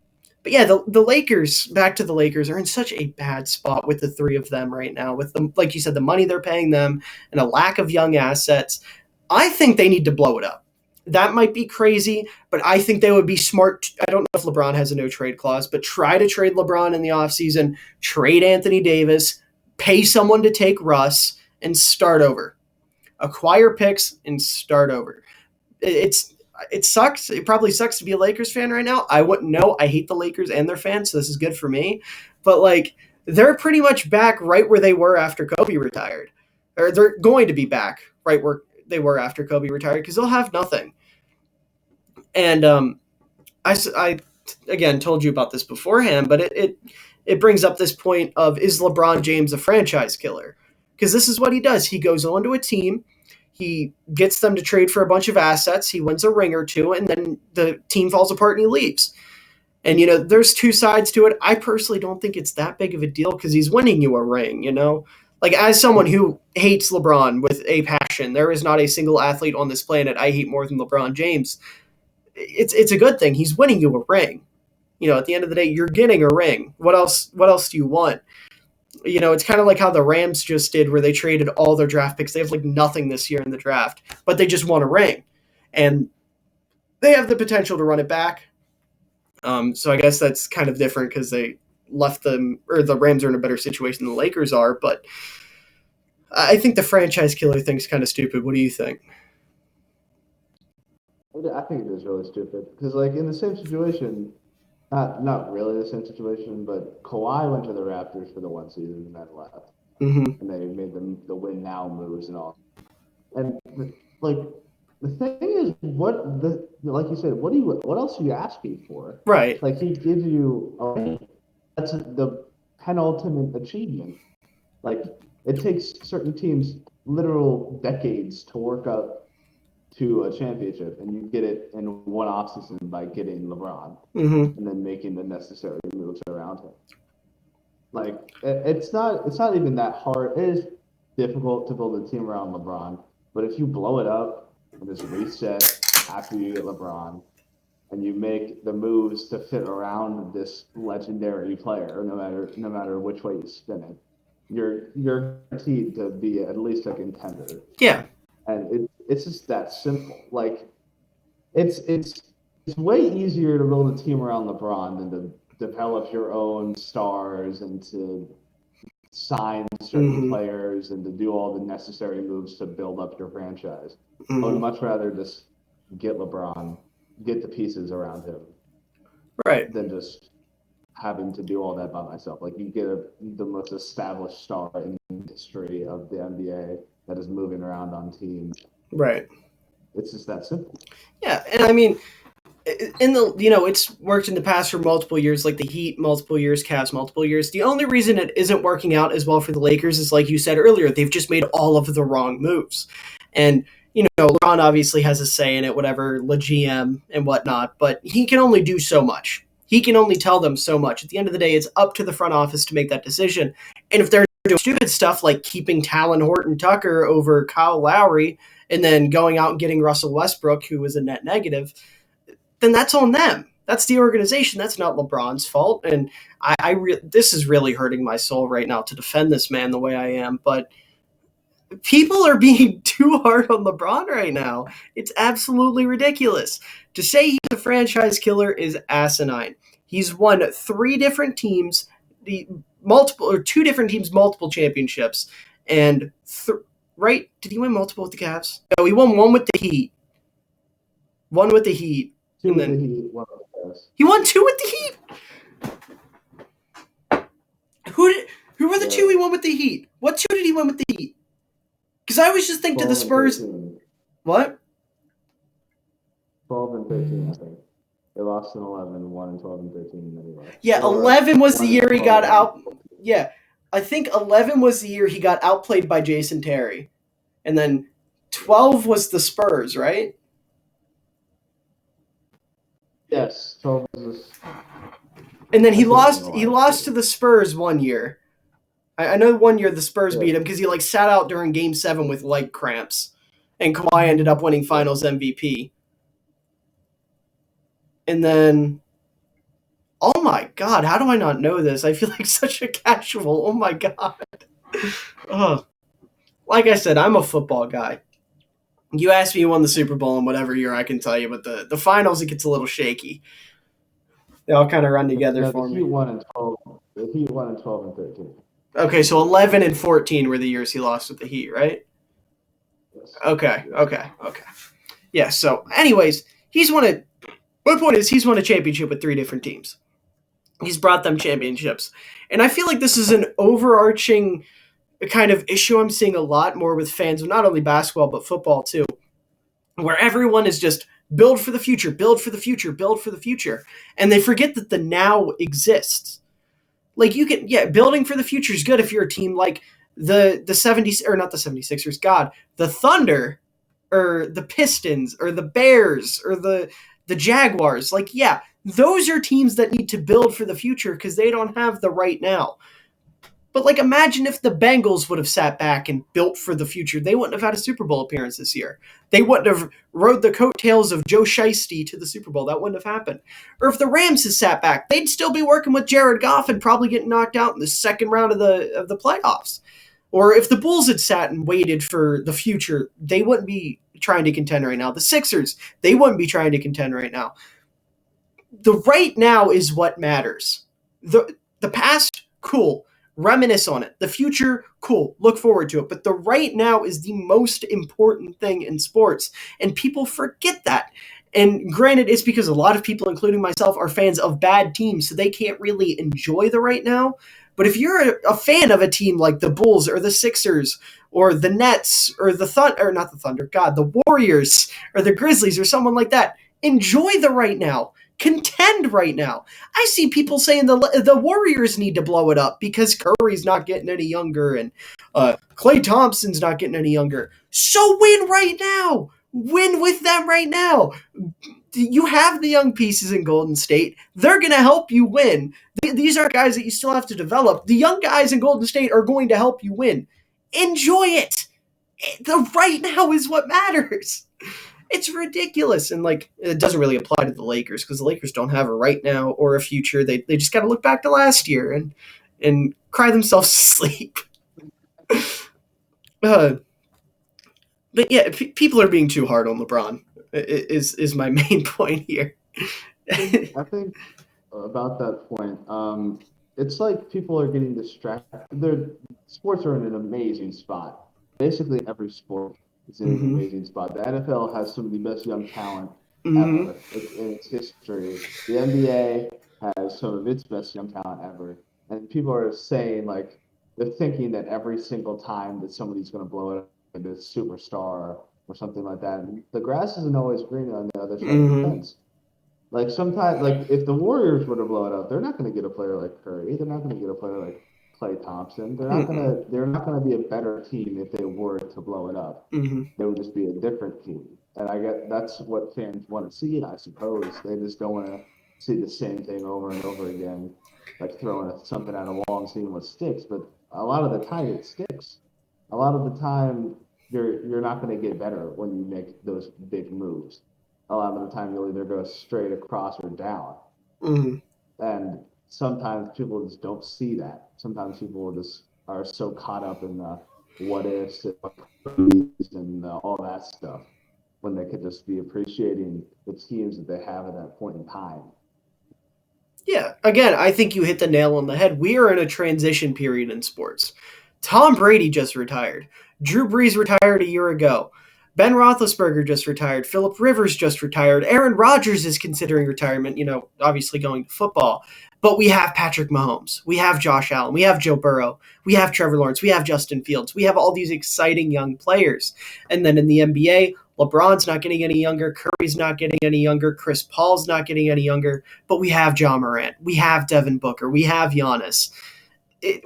yeah, the Lakers, back to the Lakers, are in such a bad spot with the three of them right now. With them, like you said, the money they're paying them and a lack of young assets. I think they need to blow it up. That might be crazy, but I think they would be smart. I don't know if LeBron has a no-trade clause, but try to trade LeBron in the offseason, trade Anthony Davis, pay someone to take Russ, and start over. Acquire picks and start over. It sucks. It probably sucks to be a Lakers fan right now. I wouldn't know. I hate the Lakers and their fans, so this is good for me. But, like, they're pretty much back right where they were after Kobe retired. Or they're going to be back right where they were after Kobe retired because they'll have nothing. And I again told you about this beforehand, but it brings up this point of, is LeBron James a franchise killer? Because this is what he does. He goes onto a team, he gets them to trade for a bunch of assets, he wins a ring or two, and then the team falls apart and he leaves. And, there's two sides to it. I personally don't think it's that big of a deal because he's winning you a ring, Like, as someone who hates LeBron with a passion, there is not a single athlete on this planet I hate more than LeBron James. It's a good thing. He's winning you a ring. At the end of the day, you're getting a ring. What else do you want? It's kind of like how the Rams just did where they traded all their draft picks. They have like nothing this year in the draft, but they just won a ring. And they have the potential to run it back. So I guess that's kind of different because they left them, or the Rams are in a better situation than the Lakers are, but I think the franchise killer thing's kind of stupid. What do you think? I think it is really stupid because, like, in the same situation, not really the same situation, but Kawhi went to the Raptors for the one season and then left, and they made the win now moves and all. And like the thing is, like you said, what else are you asking for? Right. Like he gives you that's the penultimate achievement. Like it takes certain teams literal decades to work up to a championship, and you get it in one offseason by getting LeBron and then making the necessary moves around him. Like it's not even that hard. It is difficult to build a team around LeBron, but if you blow it up and just reset after you get LeBron, and you make the moves to fit around this legendary player, no matter which way you spin it, you're guaranteed to be at least a contender. Yeah. And it's just that simple. Like it's way easier to build a team around LeBron than to develop your own stars and to sign certain players and to do all the necessary moves to build up your franchise. I would much rather just get LeBron, get the pieces around him, right, than just having to do all that by myself. Like you get the most established star in the history of the NBA that is moving around on teams. Right. It's just that simple. Yeah, and I mean, in the it's worked in the past for multiple years, like the Heat, multiple years, Cavs, multiple years. The only reason it isn't working out as well for the Lakers is, like you said earlier, they've just made all of the wrong moves. And LeBron obviously has a say in it, whatever, the GM and whatnot, but he can only do so much. He can only tell them so much. At the end of the day, it's up to the front office to make that decision. And if they're doing stupid stuff like keeping Talon Horton-Tucker over Kyle Lowry and then going out and getting Russell Westbrook, who was a net negative, then that's on them. That's the organization. That's not LeBron's fault. And this is really hurting my soul right now to defend this man the way I am. But people are being too hard on LeBron right now. It's absolutely ridiculous. To say he's a franchise killer is asinine. He's won 3 different teams, two different teams, multiple championships. And, right? Did he win multiple with the Cavs? No, he won one with the Heat. One with the Heat. Two with the Heat, one with the Cavs. He won 2 with the Heat? Who were the 2 he won with the Heat? What 2 did he win with the Heat? Because I always just think to the Spurs. What? 12 and 13, I think. They lost in 11, won in 12 and 13, and then he lost. Yeah, 11 was the year he got out. Yeah, I think 11 was the year he got outplayed by Jason Terry. And then 12 was the Spurs, right? Yes, 12 was. And then he lost to the Spurs one year. I know one year the Spurs beat him because he sat out during Game 7 with leg cramps. And Kawhi ended up winning Finals MVP. And then, oh my God, how do I not know this? I feel like such a casual. Oh my God. Like I said, I'm a football guy. You ask me who won the Super Bowl in whatever year, I can tell you, but the finals, it gets a little shaky. They all kind of run together for me. The Heat won in 12 and 13. Okay, so 11 and 14 were the years he lost with the Heat, right? Yes. Okay. Yeah, so anyways, my point is he's won a championship with 3 different teams. He's brought them championships. And I feel like this is an overarching kind of issue I'm seeing a lot more with fans of not only basketball, but football too, where everyone is just build for the future, build for the future, build for the future. And they forget that the now exists. Like building for the future is good if you're a team like the 70s, or not the 76ers, God, the Thunder, or the Pistons, or the Bears, or the Jaguars. Those are teams that need to build for the future because they don't have the right now. But imagine if the Bengals would have sat back and built for the future. They wouldn't have had a Super Bowl appearance this year. They wouldn't have rode the coattails of Joe Shiesty to the Super Bowl. That wouldn't have happened. Or if the Rams had sat back, they'd still be working with Jared Goff and probably get knocked out in the second round of the playoffs. Or if the Bulls had sat and waited for the future, they wouldn't be trying to contend right now. The Sixers, they wouldn't be trying to contend right now. The right now is what matters. The past, cool. Reminisce on it. The future, cool. Look forward to it. But the right now is the most important thing in sports. And people forget that. And granted, it's because a lot of people, including myself, are fans of bad teams, so they can't really enjoy the right now. But if you're a fan of a team like the Bulls or the Sixers or the Nets or the Warriors or the Grizzlies or someone like that, enjoy the right now. Contend right now. I see people saying the Warriors need to blow it up because Curry's not getting any younger and Klay Thompson's not getting any younger. So win right now. Win with them right now. You have the young pieces in Golden State. They're going to help you win. These are guys that you still have to develop. The young guys in Golden State are going to help you win. Enjoy it. The right now is what matters. It's ridiculous. And it doesn't really apply to the Lakers because the Lakers don't have a right now or a future. They just got to look back to last year and cry themselves to sleep. uh, but yeah, people are being too hard on LeBron. Is my main point here. I think about that point. It's like people are getting distracted. Sports are in an amazing spot. Basically, every sport is in an Mm-hmm. amazing spot. The NFL has some of the best young talent Mm-hmm. ever in its history. The NBA has some of its best young talent ever. And people are saying, like, they're thinking that every single time that somebody's going to blow it up into a superstar or something like that. And the grass isn't always greener on the other side of the Mm-hmm. fence. Like sometimes, like if the Warriors were to blow it up, they're not going to get a player like Curry. They're not going to get a player like Clay Thompson. They're not going Mm-hmm. to. They're not going to be a better team if they were to blow it up. Mm-hmm. They would just be a different team. And I get that's what fans want to see. I suppose they just don't want to see the same thing over and over again, like throwing something at a wall and seeing what sticks. But a lot of the time, it sticks. A lot of the time, you're not going to get better when you make those big moves. A lot of the time you'll either go straight across or down. Mm-hmm. And sometimes people just don't see that. Sometimes people just are so caught up in the what ifs and all that stuff when they could just be appreciating the teams that they have at that point in time. Yeah, again, I think you hit the nail on the head. We are in a transition period in sports. Tom Brady just retired. Drew Brees retired a year ago. Ben Roethlisberger just retired. Philip Rivers just retired. Aaron Rodgers is considering retirement, obviously going to football. But we have Patrick Mahomes. We have Josh Allen. We have Joe Burrow. We have Trevor Lawrence. We have Justin Fields. We have all these exciting young players. And then in the NBA, LeBron's not getting any younger. Curry's not getting any younger. Chris Paul's not getting any younger. But we have John Morant. We have Devin Booker. We have Giannis.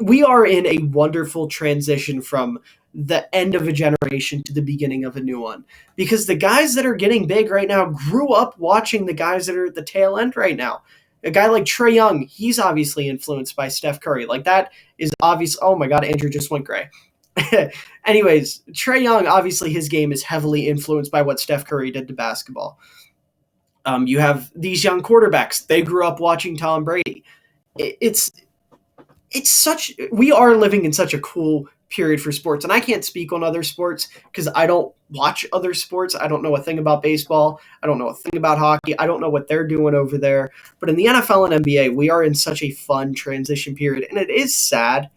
We are in a wonderful transition from the end of a generation to the beginning of a new one. Because the guys that are getting big right now grew up watching the guys that are at the tail end right now. A guy like Trae Young, he's obviously influenced by Steph Curry. Like that is obvious. Oh my God, Andrew just went gray. Anyways, Trae Young, obviously his game is heavily influenced by what Steph Curry did to basketball. You have these young quarterbacks. They grew up watching Tom Brady. It's we are living in such a cool period for sports. And I can't speak on other sports because I don't watch other sports. I don't know a thing about baseball. I don't know a thing about hockey. I don't know what they're doing over there. But in the NFL and NBA, we are in such a fun transition period. And it is sad.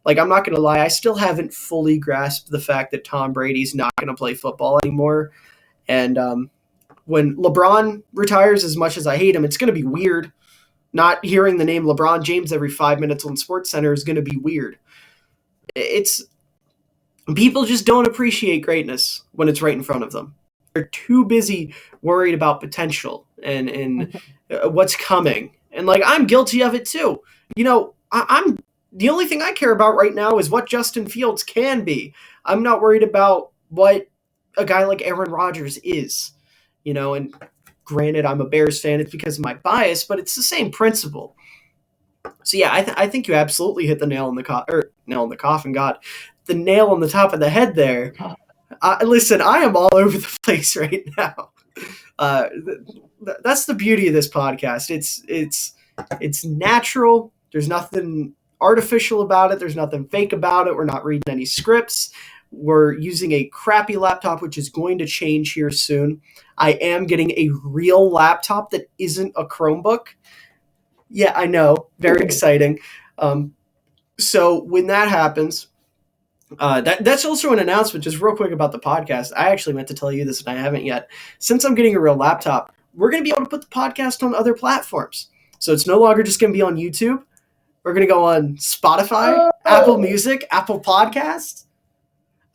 Like, I'm not going to lie, I still haven't fully grasped the fact that Tom Brady's not going to play football anymore. And when LeBron retires, as much as I hate him, it's going to be weird. Not hearing the name LeBron James every 5 minutes on SportsCenter is going to be weird. It's people just don't appreciate greatness when it's right in front of them. They're too busy worried about potential and what's coming. And like I'm guilty of it too. I'm the only thing I care about right now is what Justin Fields can be. I'm not worried about what a guy like Aaron Rodgers is. And granted, I'm a Bears fan. It's because of my bias, but it's the same principle. So yeah, I think you absolutely hit the nail in the nail in the coffin. God, the nail on the top of the head there. Listen, I am all over the place right now. That's the beauty of this podcast. It's natural. There's nothing artificial about it. There's nothing fake about it. We're not reading any scripts. We're using a crappy laptop, which is going to change here soon. I am getting a real laptop that isn't a Chromebook. Yeah, I know. Very exciting. So when that happens, that's also an announcement, just real quick about the podcast. I actually meant to tell you this and I haven't yet. Since I'm getting a real laptop, we're going to be able to put the podcast on other platforms. So it's no longer just going to be on YouTube. We're going to go on Spotify, Apple Music, Apple Podcasts.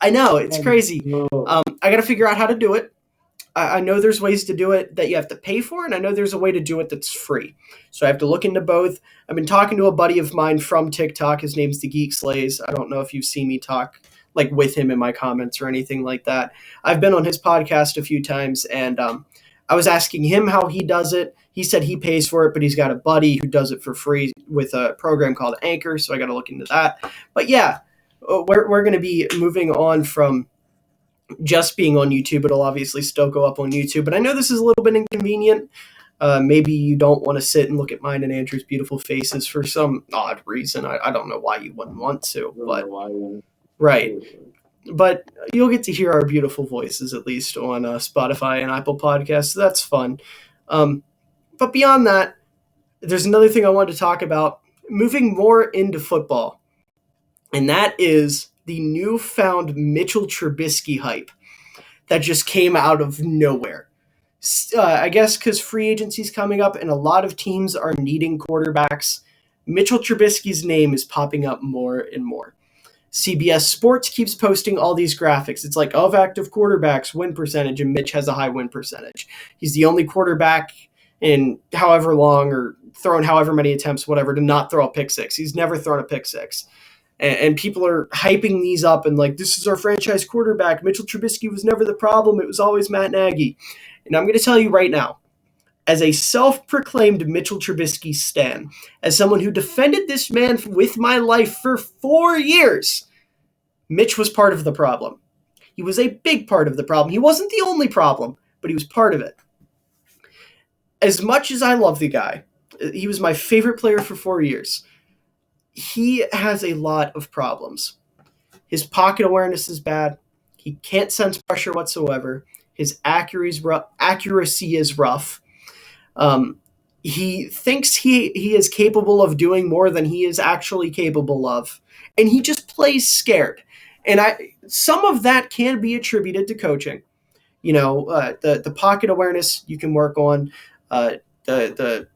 I know, it's crazy. I got to figure out how to do it. I know there's ways to do it that you have to pay for, and I know there's a way to do it that's free. So I have to look into both. I've been talking to a buddy of mine from TikTok. His name's The Geek Slays. I don't know if you've seen me talk like with him in my comments or anything like that. I've been on his podcast a few times, and I was asking him how he does it. He said he pays for it, but he's got a buddy who does it for free with a program called Anchor, so I got to look into that. But yeah, we're going to be moving on from just being on YouTube. It'll obviously still go up on YouTube, but I know this is a little bit inconvenient. Maybe you don't want to sit and look at mine and Andrew's beautiful faces for some odd reason. I don't know why you wouldn't want to, but Right. Seriously. But you'll get to hear our beautiful voices at least on Spotify and Apple Podcasts. So that's fun. But beyond that, there's another thing I wanted to talk about, moving more into football, and that is the newfound Mitchell Trubisky hype that just came out of nowhere. I guess because free agency's coming up and a lot of teams are needing quarterbacks, Mitchell Trubisky's name is popping up more and more. CBS Sports keeps posting all these graphics. It's like of active quarterbacks, win percentage, and Mitch has a high win percentage. He's the only quarterback in however long or thrown however many attempts, whatever, to not throw a pick six. He's never thrown a pick six. And people are hyping these up and like, this is our franchise quarterback. Mitchell Trubisky was never the problem. It was always Matt Nagy. And I'm going to tell you right now, as a self-proclaimed Mitchell Trubisky stan, as someone who defended this man with my life for 4 years, Mitch was part of the problem. He was a big part of the problem. He wasn't the only problem, but he was part of it. As much as I love the guy, he was my favorite player for 4 years. He has a lot of problems. His pocket awareness is bad. He can't sense pressure whatsoever. His accuracy is rough. He thinks he is capable of doing more than he is actually capable of, and he just plays scared. And some of that can be attributed to coaching. The pocket awareness you can work on, the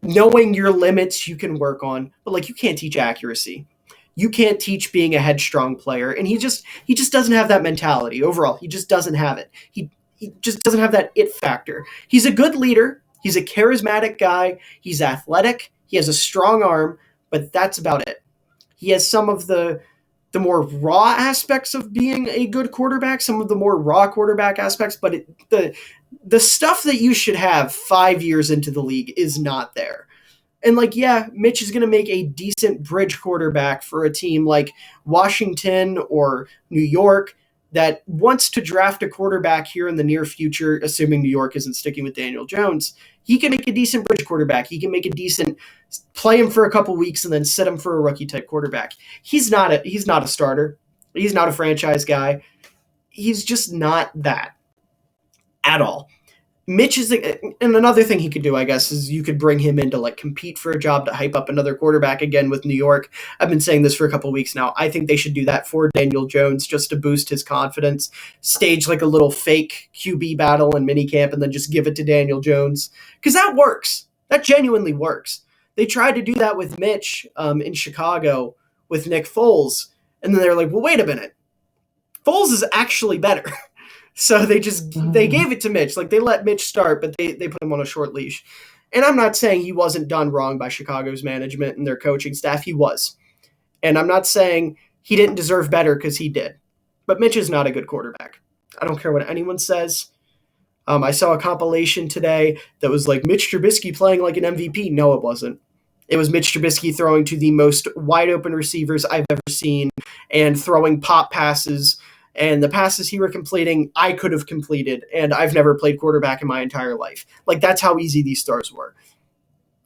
knowing your limits you can work on, but like you can't teach accuracy. You can't teach being a headstrong player, and he just doesn't have that mentality overall. He just doesn't have it. He just doesn't have that it factor. He's a good leader. He's a charismatic guy. He's athletic. He has a strong arm, but that's about it. He has some of the more raw aspects of being a good quarterback, some of the more raw quarterback aspects, but the stuff that you should have 5 years into the league is not there. And Mitch is going to make a decent bridge quarterback for a team like Washington or New York that wants to draft a quarterback here in the near future, assuming New York isn't sticking with Daniel Jones. He can make a decent bridge quarterback. He can make a decent play him for a couple weeks and then set him for a rookie type quarterback. He's not a starter. He's not a franchise guy. He's just not that at all. Mitch is, and another thing he could do, I guess, is you could bring him in to compete for a job to hype up another quarterback again with New York. I've been saying this for a couple weeks now. I think they should do that for Daniel Jones just to boost his confidence. Stage a little fake QB battle in minicamp and then just give it to Daniel Jones. Because that works. That genuinely works. They tried to do that with Mitch in Chicago with Nick Foles. And then they're like, well, wait a minute. Foles is actually better. So they gave it to Mitch. They let Mitch start, but they put him on a short leash. And I'm not saying he wasn't done wrong by Chicago's management and their coaching staff. He was. And I'm not saying he didn't deserve better because he did. But Mitch is not a good quarterback. I don't care what anyone says. I saw a compilation today that was Mitch Trubisky playing like an MVP. No, it wasn't. It was Mitch Trubisky throwing to the most wide open receivers I've ever seen and throwing pop passes. And the passes he were completing, I could have completed, and I've never played quarterback in my entire life. That's how easy these throws were.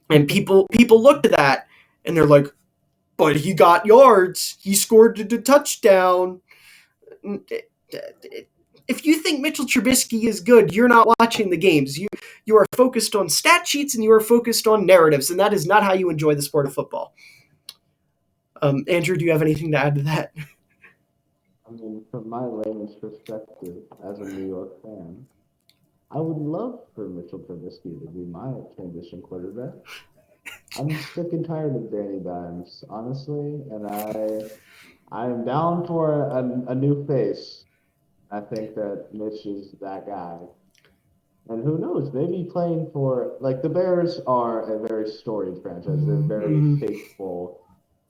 And people looked at that, and they're like, but he got yards. He scored the touchdown. If you think Mitchell Trubisky is good, you're not watching the games. You are focused on stat sheets, and you are focused on narratives, and that is not how you enjoy the sport of football. Andrew, do you have anything to add to that? I mean, from my layman's perspective, as a New York fan, I would love for Mitchell Trubisky to be my transition quarterback. I'm sick and tired of Danny Dimes, honestly, and I am down for a new face. I think that Mitch is that guy. And who knows, maybe playing for, the Bears are a very storied franchise. They're very faithful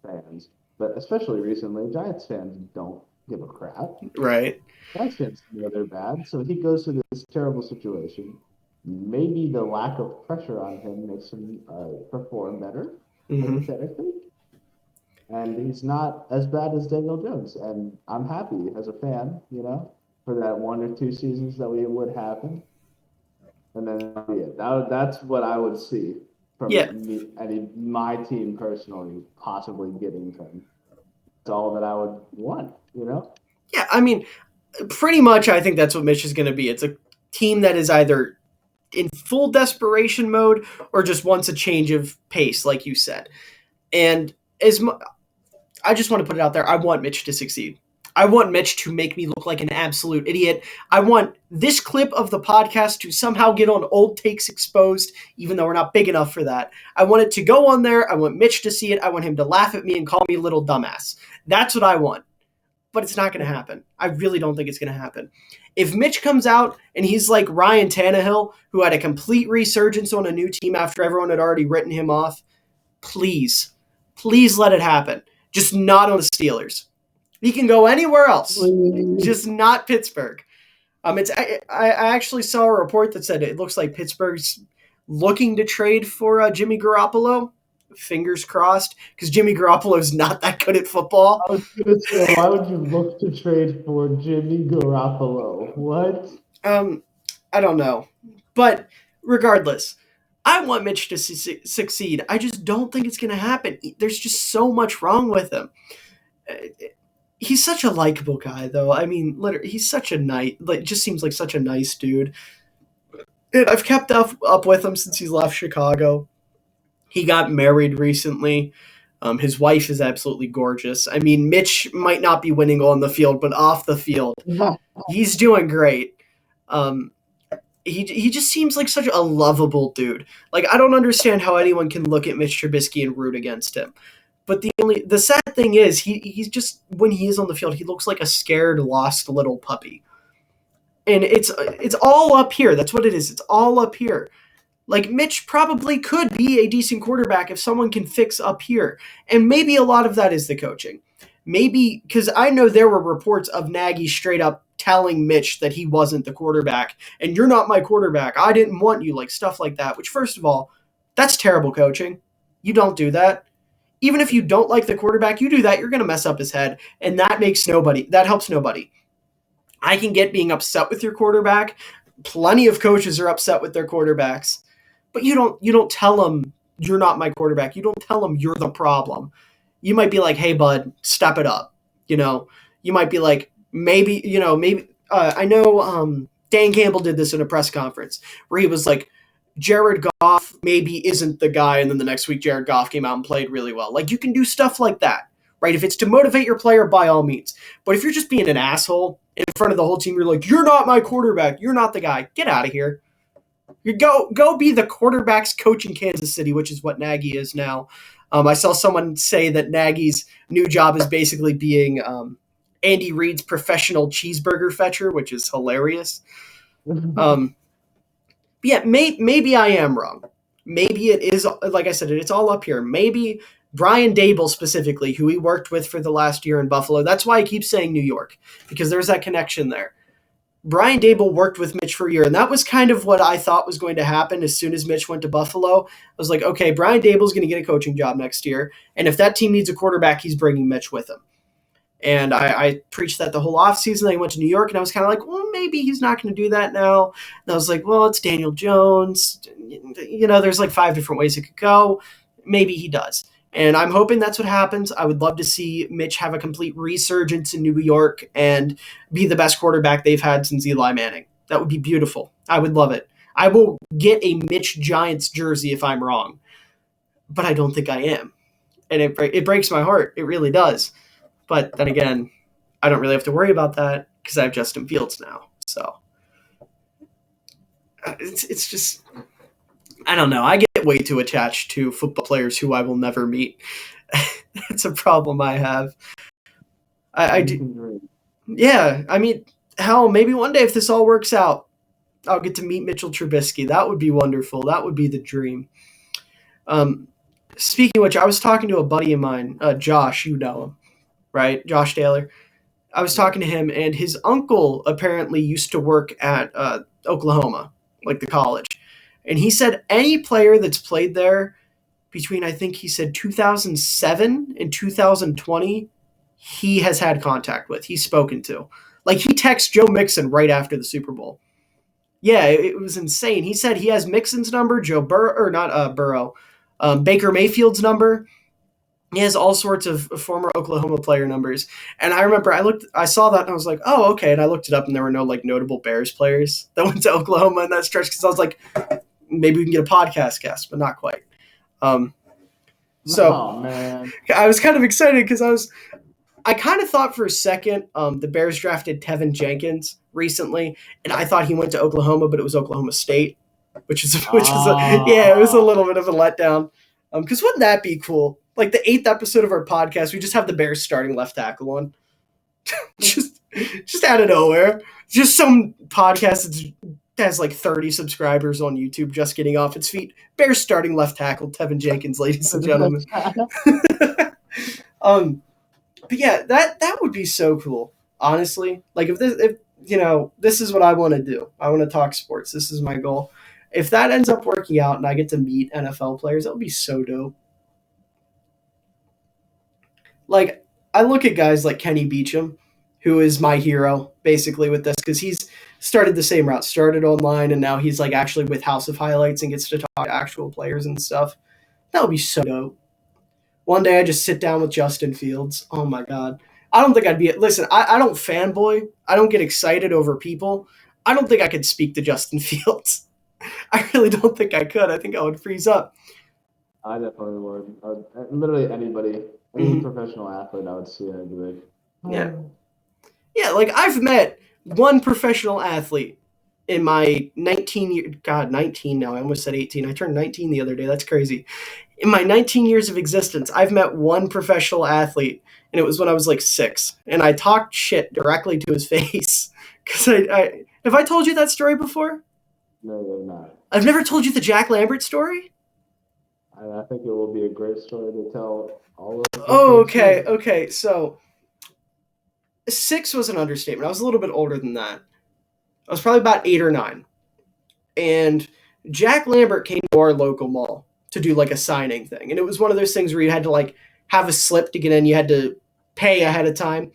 fans. But especially recently, Giants fans don't give a crap. Right. Giants fans know they're bad. So he goes to this terrible situation. Maybe the lack of pressure on him makes him perform better, hypothetically. And he's not as bad as Daniel Jones. And I'm happy as a fan, for that 1 or 2 seasons that we would happen. And then that's what I would see from my team personally possibly getting him. all that I would want, you know? Yeah, I mean, pretty much I think that's what Mitch is going to be. It's a team that is either in full desperation mode or just wants a change of pace, like you said. And I just want to put it out there, I want Mitch to succeed. I want Mitch to make me look like an absolute idiot. I want this clip of the podcast to somehow get on Old Takes Exposed, even though we're not big enough for that. I want it to go on there. I want Mitch to see it. I want him to laugh at me and call me a little dumbass. That's what I want. But it's not going to happen. I really don't think it's going to happen. If Mitch comes out and he's like Ryan Tannehill, who had a complete resurgence on a new team after everyone had already written him off, please let it happen. Just not on the Steelers. He can go anywhere else, just not Pittsburgh. I actually saw a report that said it looks like Pittsburgh's looking to trade for Jimmy Garoppolo. Fingers crossed, because Jimmy Garoppolo is not that good at football. I was going to say, why would you look to trade for Jimmy Garoppolo? What? I don't know. But regardless, I want Mitch to succeed. I just don't think it's going to happen. There's just so much wrong with him. He's such a likable guy, though. I mean, literally, he's such a nice, just seems like such a nice dude. And I've kept up with him since he left Chicago. He got married recently. His wife is absolutely gorgeous. I mean, Mitch might not be winning on the field, but off the field, he's doing great. He just seems like such a lovable dude. Like, I don't understand how anyone can look at Mitch Trubisky and root against him. But the sad thing is, he's just, when he is on the field, he looks like a scared, lost little puppy. And it's all up here. That's what it is. It's all up here. Like, Mitch probably could be a decent quarterback if someone can fix up here. And maybe a lot of that is the coaching. Maybe, because I know there were reports of Nagy straight up telling Mitch that he wasn't the quarterback. And you're not my quarterback. I didn't want you, like stuff like that. Which, first of all, that's terrible coaching. You don't do that. Even if you don't like the quarterback, you do that, you're going to mess up his head. And that helps nobody. I can get being upset with your quarterback. Plenty of coaches are upset with their quarterbacks. But you don't tell them you're not my quarterback. You don't tell them you're the problem. You might be like, hey, bud, step it up. You know, you might be like, maybe, I know Dan Campbell did this in a press conference where he was like, Jared Goff maybe isn't the guy. And then the next week, Jared Goff came out and played really well. Like, you can do stuff like that, right? If it's to motivate your player, by all means. But if you're just being an asshole in front of the whole team, you're like, you're not my quarterback. You're not the guy. Get out of here. You go be the quarterback's coach in Kansas City, which is what Nagy is now. I saw someone say that Nagy's new job is basically being Andy Reid's professional cheeseburger fetcher, which is hilarious. Yeah, maybe I am wrong. Maybe it is, like I said, it's all up here. Maybe Brian Daboll specifically, who he worked with for the last year in Buffalo, that's why I keep saying New York, because there's that connection there. Brian Daboll worked with Mitch for a year, and that was kind of what I thought was going to happen as soon as Mitch went to Buffalo. I was like, okay, Brian Daboll's going to get a coaching job next year, and if that team needs a quarterback, he's bringing Mitch with him. And I preached that the whole offseason. I went to New York, and I was kind of like, well, maybe he's not going to do that now. And I was like, well, it's Daniel Jones. You know, there's like 5 different ways it could go. Maybe he does. And I'm hoping that's what happens. I would love to see Mitch have a complete resurgence in New York and be the best quarterback they've had since Eli Manning. That would be beautiful. I would love it. I will get a Mitch Giants jersey if I'm wrong. But I don't think I am. And it breaks my heart. It really does. But then again, I don't really have to worry about that because I have Justin Fields now. So it's just, I don't know. I get way too attached to football players who I will never meet. It's a problem I have. I do. Yeah, I mean, hell, maybe one day if this all works out, I'll get to meet Mitchell Trubisky. That would be wonderful. That would be the dream. Speaking of which, I was talking to a buddy of mine, Josh, you know him, right? Josh Taylor. I was talking to him, and his uncle apparently used to work at Oklahoma, like the college. And he said any player that's played there between, I think he said 2007 and 2020, he has had contact with. He's spoken to. Like, he texted Joe Mixon right after the Super Bowl. Yeah, it was insane. He said he has Mixon's number, Baker Mayfield's number. He has all sorts of former Oklahoma player numbers. And I remember I saw that and I was like, oh, okay. And I looked it up and there were no like notable Bears players that went to Oklahoma in that stretch because I was like, maybe we can get a podcast guest, but not quite. So oh, man. I was kind of excited because I kind of thought for a second the Bears drafted Tevin Jenkins recently, and I thought he went to Oklahoma, but it was Oklahoma State, it was a little bit of a letdown. Because wouldn't that be cool? Like the 8th episode of our podcast, we just have the Bears starting left tackle on. just out of nowhere. Just some podcast that has like 30 subscribers on YouTube just getting off its feet. Bears starting left tackle, Tevin Jenkins, ladies and gentlemen. But yeah, that would be so cool. Honestly, like if this is what I want to do. I want to talk sports. This is my goal. If that ends up working out and I get to meet NFL players, that would be so dope. Like, I look at guys like Kenny Beecham, who is my hero, basically, with this, because he's started the same route, started online, and now he's, like, actually with House of Highlights and gets to talk to actual players and stuff. That would be so dope. One day I just sit down with Justin Fields. Oh, my God. I don't think I'd be – listen, I don't fanboy. I don't get excited over people. I don't think I could speak to Justin Fields. I really don't think I could. I think I would freeze up. I definitely would. Literally anybody, any professional athlete I would see, I'd be like, oh. Yeah, like I've met one professional athlete in my 19 now. I almost said 18. I turned 19 the other day. That's crazy. In my 19 years of existence, I've met one professional athlete, and it was when I was like 6. And I talked shit directly to his face. Because have I told you that story before? No, you're not. I've never told you the Jack Lambert story? I think it will be a great story to tell all of us. Oh, okay. So 6 was an understatement. I was a little bit older than that. I was probably about 8 or 9. And Jack Lambert came to our local mall to do like a signing thing. And it was one of those things where you had to like have a slip to get in. You had to pay ahead of time.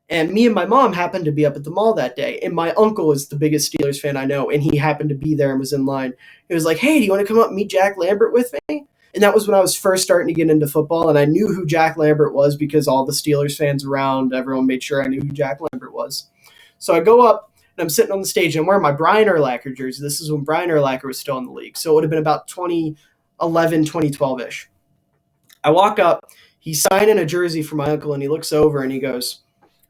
And me and my mom happened to be up at the mall that day. And my uncle is the biggest Steelers fan I know. And he happened to be there and was in line. He was like, hey, do you want to come up and meet Jack Lambert with me? And that was when I was first starting to get into football. And I knew who Jack Lambert was because all the Steelers fans around, everyone made sure I knew who Jack Lambert was. So I go up and I'm sitting on the stage and I'm wearing my Brian Urlacher jersey. This is when Brian Urlacher was still in the league. So it would have been about 2011, 2012-ish. I walk up. He's signing a jersey for my uncle and he looks over and he goes,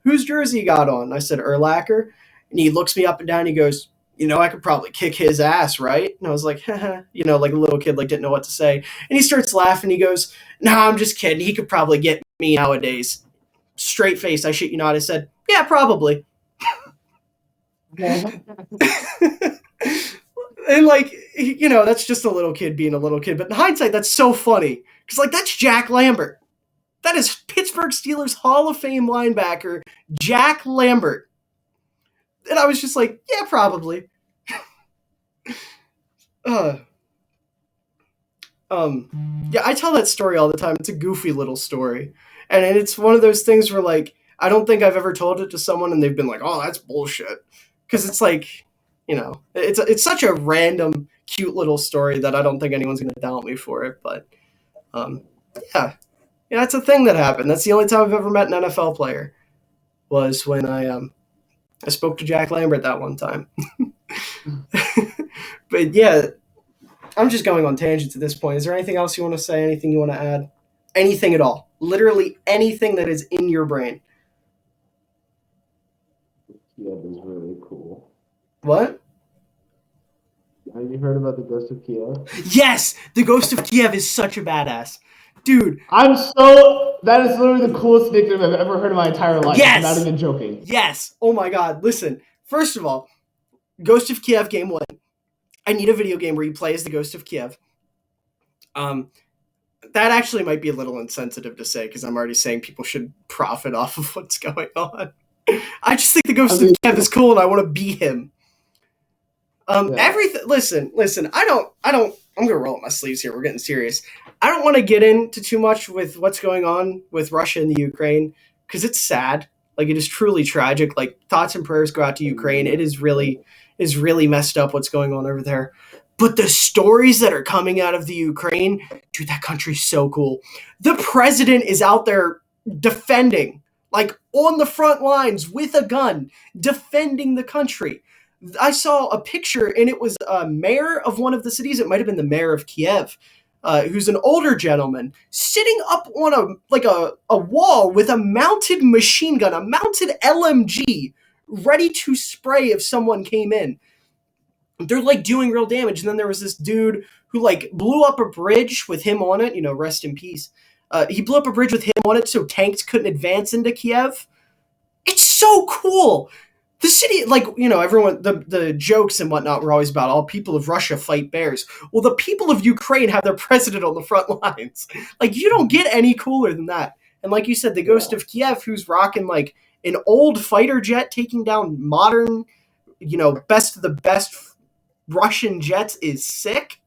whose jersey you got on? I said, Urlacher. And he looks me up and down and he goes, I could probably kick his ass, right? And I was like, haha, like a little kid, like didn't know what to say. And he starts laughing. He goes, nah, I'm just kidding. He could probably get me nowadays. Straight face, I shit you not. I said, yeah, probably. And like, that's just a little kid being a little kid. But in hindsight, that's so funny. Because like, that's Jack Lambert. That is Pittsburgh Steelers Hall of Fame linebacker, Jack Lambert. And I was just like, yeah, probably. Yeah, I tell that story all the time. It's a goofy little story. And it's one of those things where, like, I don't think I've ever told it to someone and they've been like, oh, that's bullshit. Because it's like, it's such a random, cute little story that I don't think anyone's going to doubt me for it. But, yeah, it's a thing that happened. That's the only time I've ever met an NFL player was when I spoke to Jack Lambert that one time. But yeah, I'm just going on tangents at this point. Is there anything else you want to say? Anything you want to add? Anything at all? Literally anything that is in your brain. Kiev is really cool. What? Have you heard about the Ghost of Kiev? Yes! The Ghost of Kiev is such a badass. Dude. That is literally the coolest nickname I've ever heard in my entire life. Yes! I'm not even joking. Yes! Oh my god. Listen, first of all, Ghost of Kiev game 1. I need a video game where you play as the Ghost of Kiev. That actually might be a little insensitive to say because I'm already saying people should profit off of what's going on. I just think the Ghost of Kiev is cool and I want to be him. Everything. Listen. I'm gonna roll up my sleeves here. We're getting serious. I don't want to get into too much with what's going on with Russia and the Ukraine because it's sad. Like it is truly tragic. Like thoughts and prayers go out to Ukraine. It is really messed up what's going on over there. But the stories that are coming out of the Ukraine, dude, that country's so cool. The president is out there defending, like on the front lines with a gun, defending the country. I saw a picture, and it was a mayor of one of the cities. It might have been the mayor of Kiev, who's an older gentleman, sitting up on a wall with a mounted machine gun, a mounted LMG, ready to spray if someone came in. They're like doing real damage. And then there was this dude who like blew up a bridge with him on it. Rest in peace. He blew up a bridge with him on it so tanks couldn't advance into Kiev. It's so cool. The city, everyone, the jokes and whatnot were always about all people of Russia fight bears. Well, the people of Ukraine have their president on the front lines. Like, you don't get any cooler than that. And like you said, the ghost of Kiev, who's rocking like an old fighter jet taking down modern, best of the best Russian jets, is sick.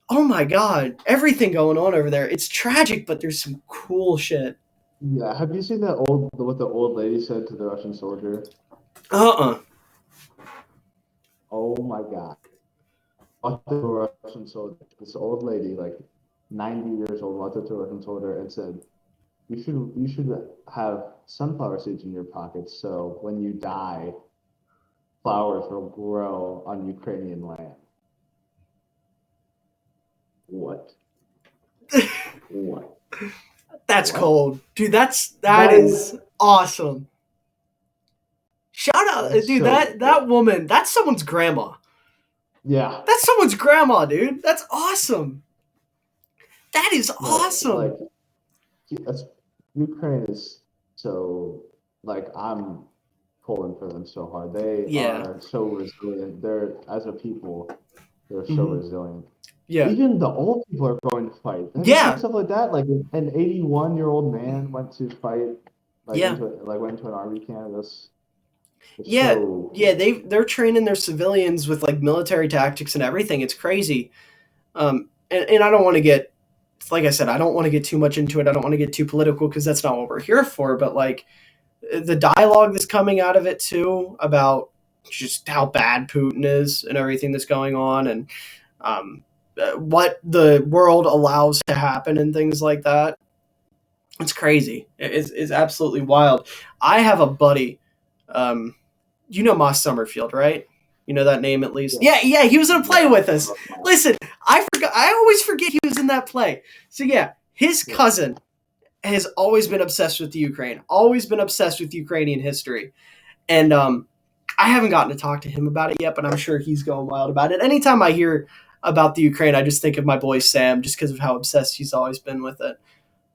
Oh my god, everything going on over there. It's tragic, but there's some cool shit. Yeah, have you seen what the old lady said to the Russian soldier? Oh my god. The Russian soldier, this old lady, like 90 years old, walked up to a Russian soldier and said, You should have sunflower seeds in your pockets, so when you die, flowers will grow on Ukrainian land. What? What? That's cold. Dude, that is awesome. Shout out, dude, that woman, that's someone's grandma. Yeah. That's someone's grandma, dude. That's awesome. That is awesome. Ukraine is so, I'm pulling for them so hard. They are so resilient. As a people, they're so resilient. Yeah. Even the old people are going to fight. Stuff like that. Like an 81-year-old man went to fight. Went into an army camp. They're training their civilians with like military tactics and everything. It's crazy. And I don't want to get, like I said, I don't want to get too much into it. I don't want to get too political because that's not what we're here for. But like the dialogue that's coming out of it too about just how bad Putin is and everything that's going on, and what the world allows to happen and things like that. It's crazy. It's absolutely wild. I have a buddy, Moss Summerfield, right? You know that name at least? Yeah, he was in a play with us. Listen, I always forget he was in that play. So yeah, his cousin has always been obsessed with the Ukraine, always been obsessed with Ukrainian history. And I haven't gotten to talk to him about it yet, but I'm sure he's going wild about it. Anytime I hear about the Ukraine, I just think of my boy Sam, just because of how obsessed he's always been with it.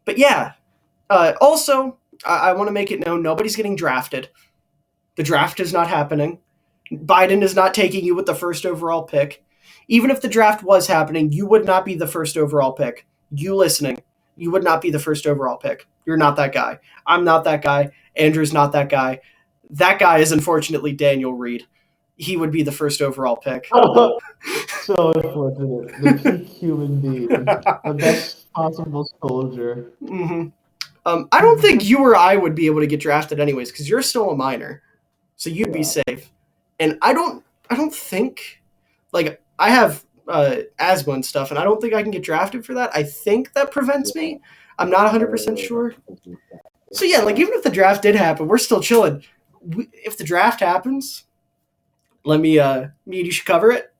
But yeah, also, I want to make it known, nobody's getting drafted. The draft is not happening. Biden is not taking you with the first overall pick. Even if the draft was happening, you would not be the first overall pick. You listening, you would not be the first overall pick. You're not that guy. I'm not that guy. Andrew's not that guy. That guy is unfortunately Daniel Reed. He would be the first overall pick. So unfortunate. The peak human being. The best possible soldier. Mm-hmm. I don't think you or I would be able to get drafted anyways, because you're still a minor. So you'd be safe. And I don't think, like, I have asthma and stuff, and I don't think I can get drafted for that. I think that prevents me. I'm not 100% sure. So yeah, like, even if the draft did happen, we're still chilling. If the draft happens, me and you should cover it.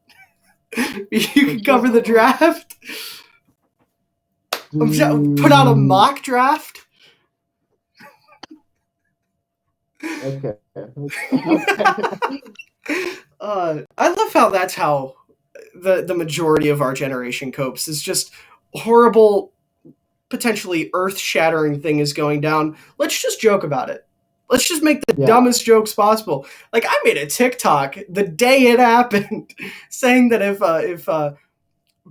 You can cover the draft. Put out a mock draft. Okay. I love how that's how the majority of our generation copes. Is just horrible, potentially earth-shattering thing is going down. Let's just joke about it. Let's just make the dumbest jokes possible. Like, I made a TikTok the day it happened saying that if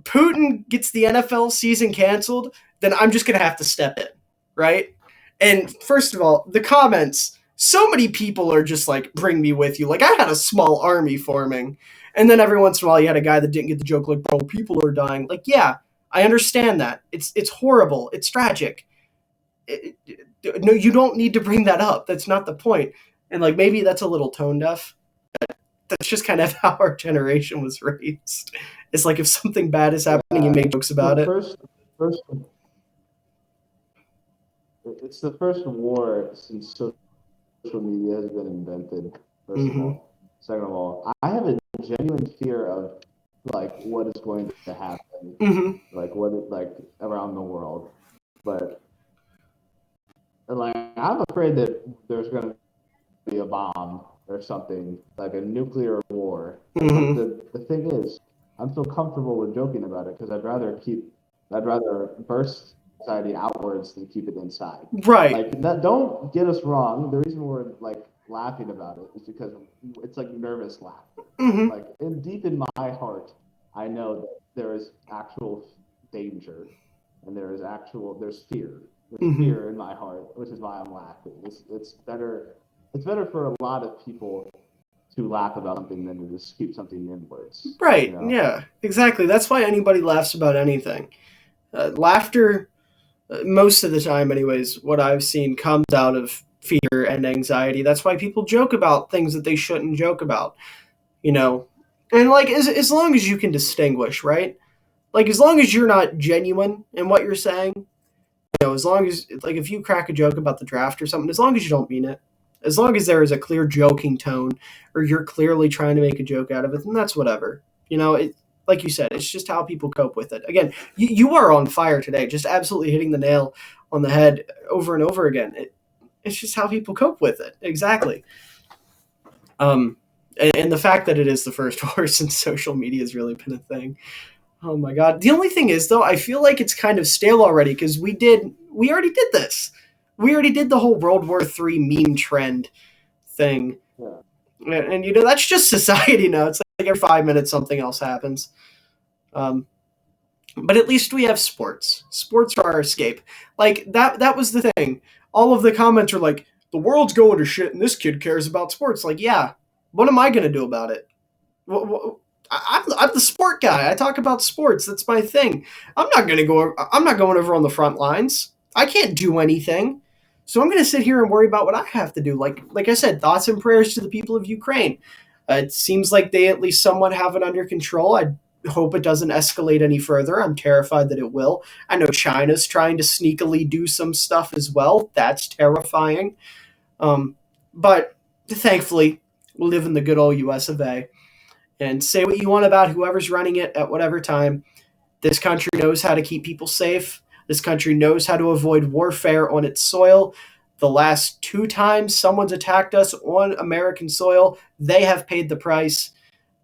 Putin gets the NFL season canceled, then I'm just going to have to step in, right? And first of all, the comments, so many people are just like, bring me with you. Like, I had a small army forming. And then every once in a while you had a guy that didn't get the joke, like, bro, people are dying. Like, yeah, I understand that. It's horrible. It's tragic. No, you don't need to bring that up. That's not the point. And like, maybe that's a little tone deaf. that's just kind of how our generation was raised. It's like if something bad is happening, you Yeah, make jokes about it. first, it's the first war since social media has been invented. First of Mm-hmm. all, second of all, I have a genuine fear of like what is going to happen, Mm-hmm. like what like around the world, but like I'm afraid that there's going to be a bomb or something like a nuclear war. But Mm-hmm. the thing is, I'm so comfortable with joking about it because I'd rather burst society outwards than keep it inside. Right. Like that, don't get us wrong. The reason we're like laughing about it is because it's like nervous laughter. Mm-hmm. Like deep in my heart, I know that there is actual danger and there's fear. There's Mm-hmm. fear in my heart, which is why I'm laughing. It's better for a lot of people to laugh about something than to just keep something inwards, you Right. know? Yeah. Exactly. That's why anybody laughs about anything. Laughter, most of the time, anyways, what I've seen comes out of fear and anxiety. That's why people joke about things that they shouldn't joke about. You know, and like as long as you can distinguish, right? Like as long as you're not genuine in what you're saying, as long as like if you crack a joke about the draft or something, as long as you don't mean it, as long as there is a clear joking tone or you're clearly trying to make a joke out of it, then that's whatever. It like you said, it's just how people cope with it. Again, you are on fire today, just absolutely hitting the nail on the head over and over again. It's just how people cope with it. Exactly. Um, and the fact that it is the first war since social media has really been a thing. Oh my god. The only thing is though, I feel like it's kind of stale already because we already did this. We already did the whole World War III meme trend thing. Yeah. And that's just society now. It's like every 5 minutes something else happens. Um, but at least we have sports. Sports are our escape. Like that was the thing. All of the comments are like, the world's going to shit and this kid cares about sports. Like, yeah, what am I gonna do about it? I'm the sport guy. I talk about sports. That's my thing. I'm not going over on the front lines. I can't do anything. So I'm gonna sit here and worry about what I have to do. Like I said, thoughts and prayers to the people of Ukraine. It seems like they at least somewhat have it under control. I hope it doesn't escalate any further. I'm terrified that it will. I know China's trying to sneakily do some stuff as well. That's terrifying. But thankfully, we live in the good old US of A. And say what you want about whoever's running it at whatever time. This country knows how to keep people safe. This country knows how to avoid warfare on its soil. The last 2 times someone's attacked us on American soil, they have paid the price.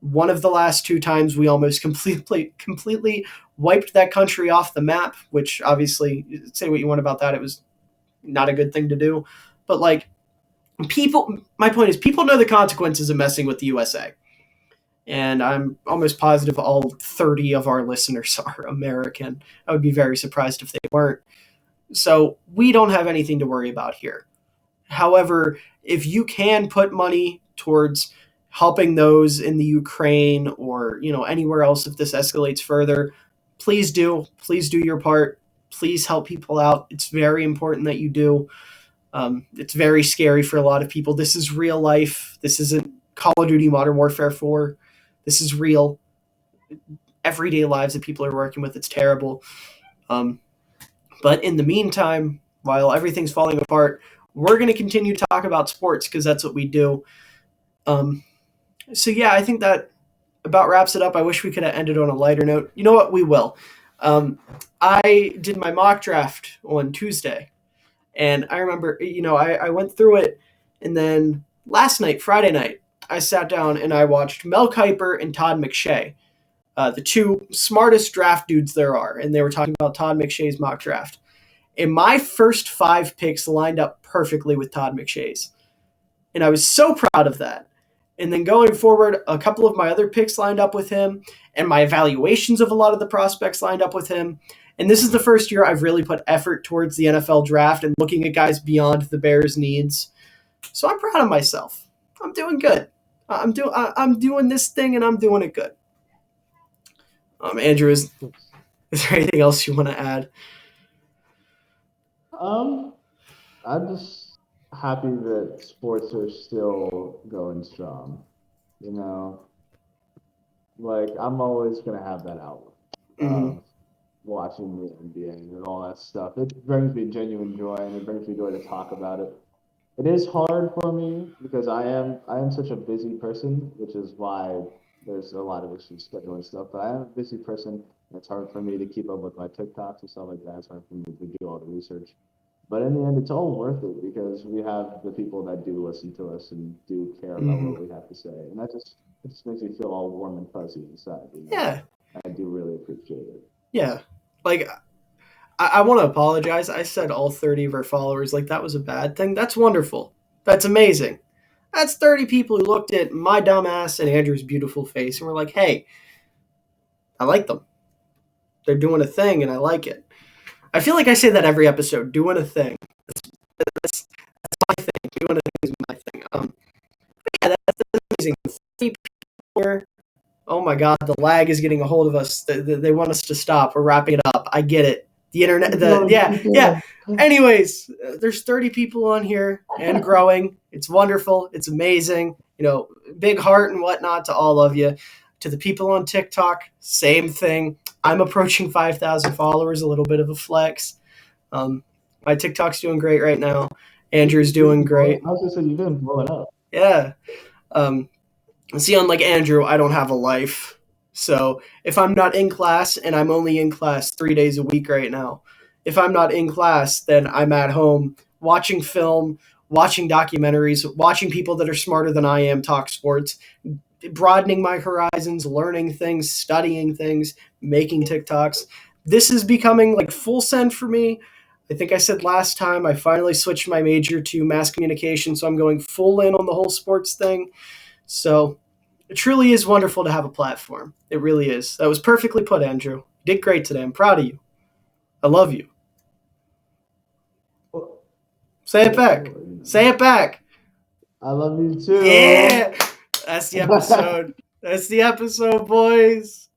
One of the last 2 times we almost completely wiped that country off the map, which obviously, say what you want about that, it was not a good thing to do. But like my point is, people know the consequences of messing with the USA. And I'm almost positive all 30 of our listeners are American. I would be very surprised if they weren't. So we don't have anything to worry about here. However, if you can put money towards helping those in the Ukraine or anywhere else if this escalates further, please do. Please do your part. Please help people out. It's very important that you do. It's very scary for a lot of people. This is real life. This isn't Call of Duty Modern Warfare 4. This is real everyday lives that people are working with. It's terrible. Um, but in the meantime, while everything's falling apart, we're going to continue to talk about sports because that's what we do. Um, so yeah, I think that about wraps it up. I wish we could have ended on a lighter note. You know what? We will. Um, I did my mock draft on Tuesday, and I remember, I went through it, and then last night, Friday night, I sat down and I watched Mel Kiper and Todd McShay, the two smartest draft dudes there are, and they were talking about Todd McShay's mock draft. And my first 5 picks lined up perfectly with Todd McShay's. And I was so proud of that. And then going forward, a couple of my other picks lined up with him, and my evaluations of a lot of the prospects lined up with him. And this is the first year I've really put effort towards the NFL draft and looking at guys beyond the Bears' needs. So I'm proud of myself. I'm doing good. I'm doing this thing and I'm doing it good. Andrew, is there anything else you want to add? Um, I'm just happy that sports are still going strong. You know, like I'm always gonna have that outlook Mm-hmm. of watching the NBA and all that stuff. It brings me genuine joy, and it brings me joy to talk about it. It is hard for me because I am such a busy person, which is why there's a lot of issues scheduling stuff. But I am a busy person, and it's hard for me to keep up with my TikToks and stuff like that. It's hard for me to do all the research. But in the end, it's all worth it because we have the people that do listen to us and do care about Mm-hmm. what we have to say, and it just makes me feel all warm and fuzzy inside. Yeah. I do really appreciate it. Yeah. Like, I want to apologize. I said all 30 of our followers like that was a bad thing. That's wonderful. That's amazing. That's 30 people who looked at my dumb ass and Andrew's beautiful face and were like, hey, I like them. They're doing a thing and I like it. I feel like I say that every episode, doing a thing. That's my thing. Doing a thing is my thing. Yeah, that's amazing. 30 people here. Oh my God, the lag is getting a hold of us. They want us to stop. We're wrapping it up. I get it. The internet, Keep going, yeah, keep yeah. going. Anyways, there's 30 people on here and growing. It's wonderful. It's amazing. Big heart and whatnot to all of you. To the people on TikTok, same thing. I'm approaching 5,000 followers, a little bit of a flex. My TikTok's doing great right now. Andrew's doing great. I was gonna say you've been blowing up. Yeah. Um, See, unlike Andrew, I don't have a life. So if I'm not in class, and I'm only in class 3 days a week right now, if I'm not in class, then I'm at home watching film, watching documentaries, watching people that are smarter than I am talk sports, broadening my horizons, learning things, studying things, making TikToks. This is becoming like full send for me. I think I said last time I finally switched my major to mass communication, so I'm going full in on the whole sports thing. So it truly is wonderful to have a platform. It really is. That was perfectly put, Andrew. You did great today. I'm proud of you. I love you. Well, Say it for back. sure. Say it back. I love you Yeah. too. That's the episode. That's the episode, boys.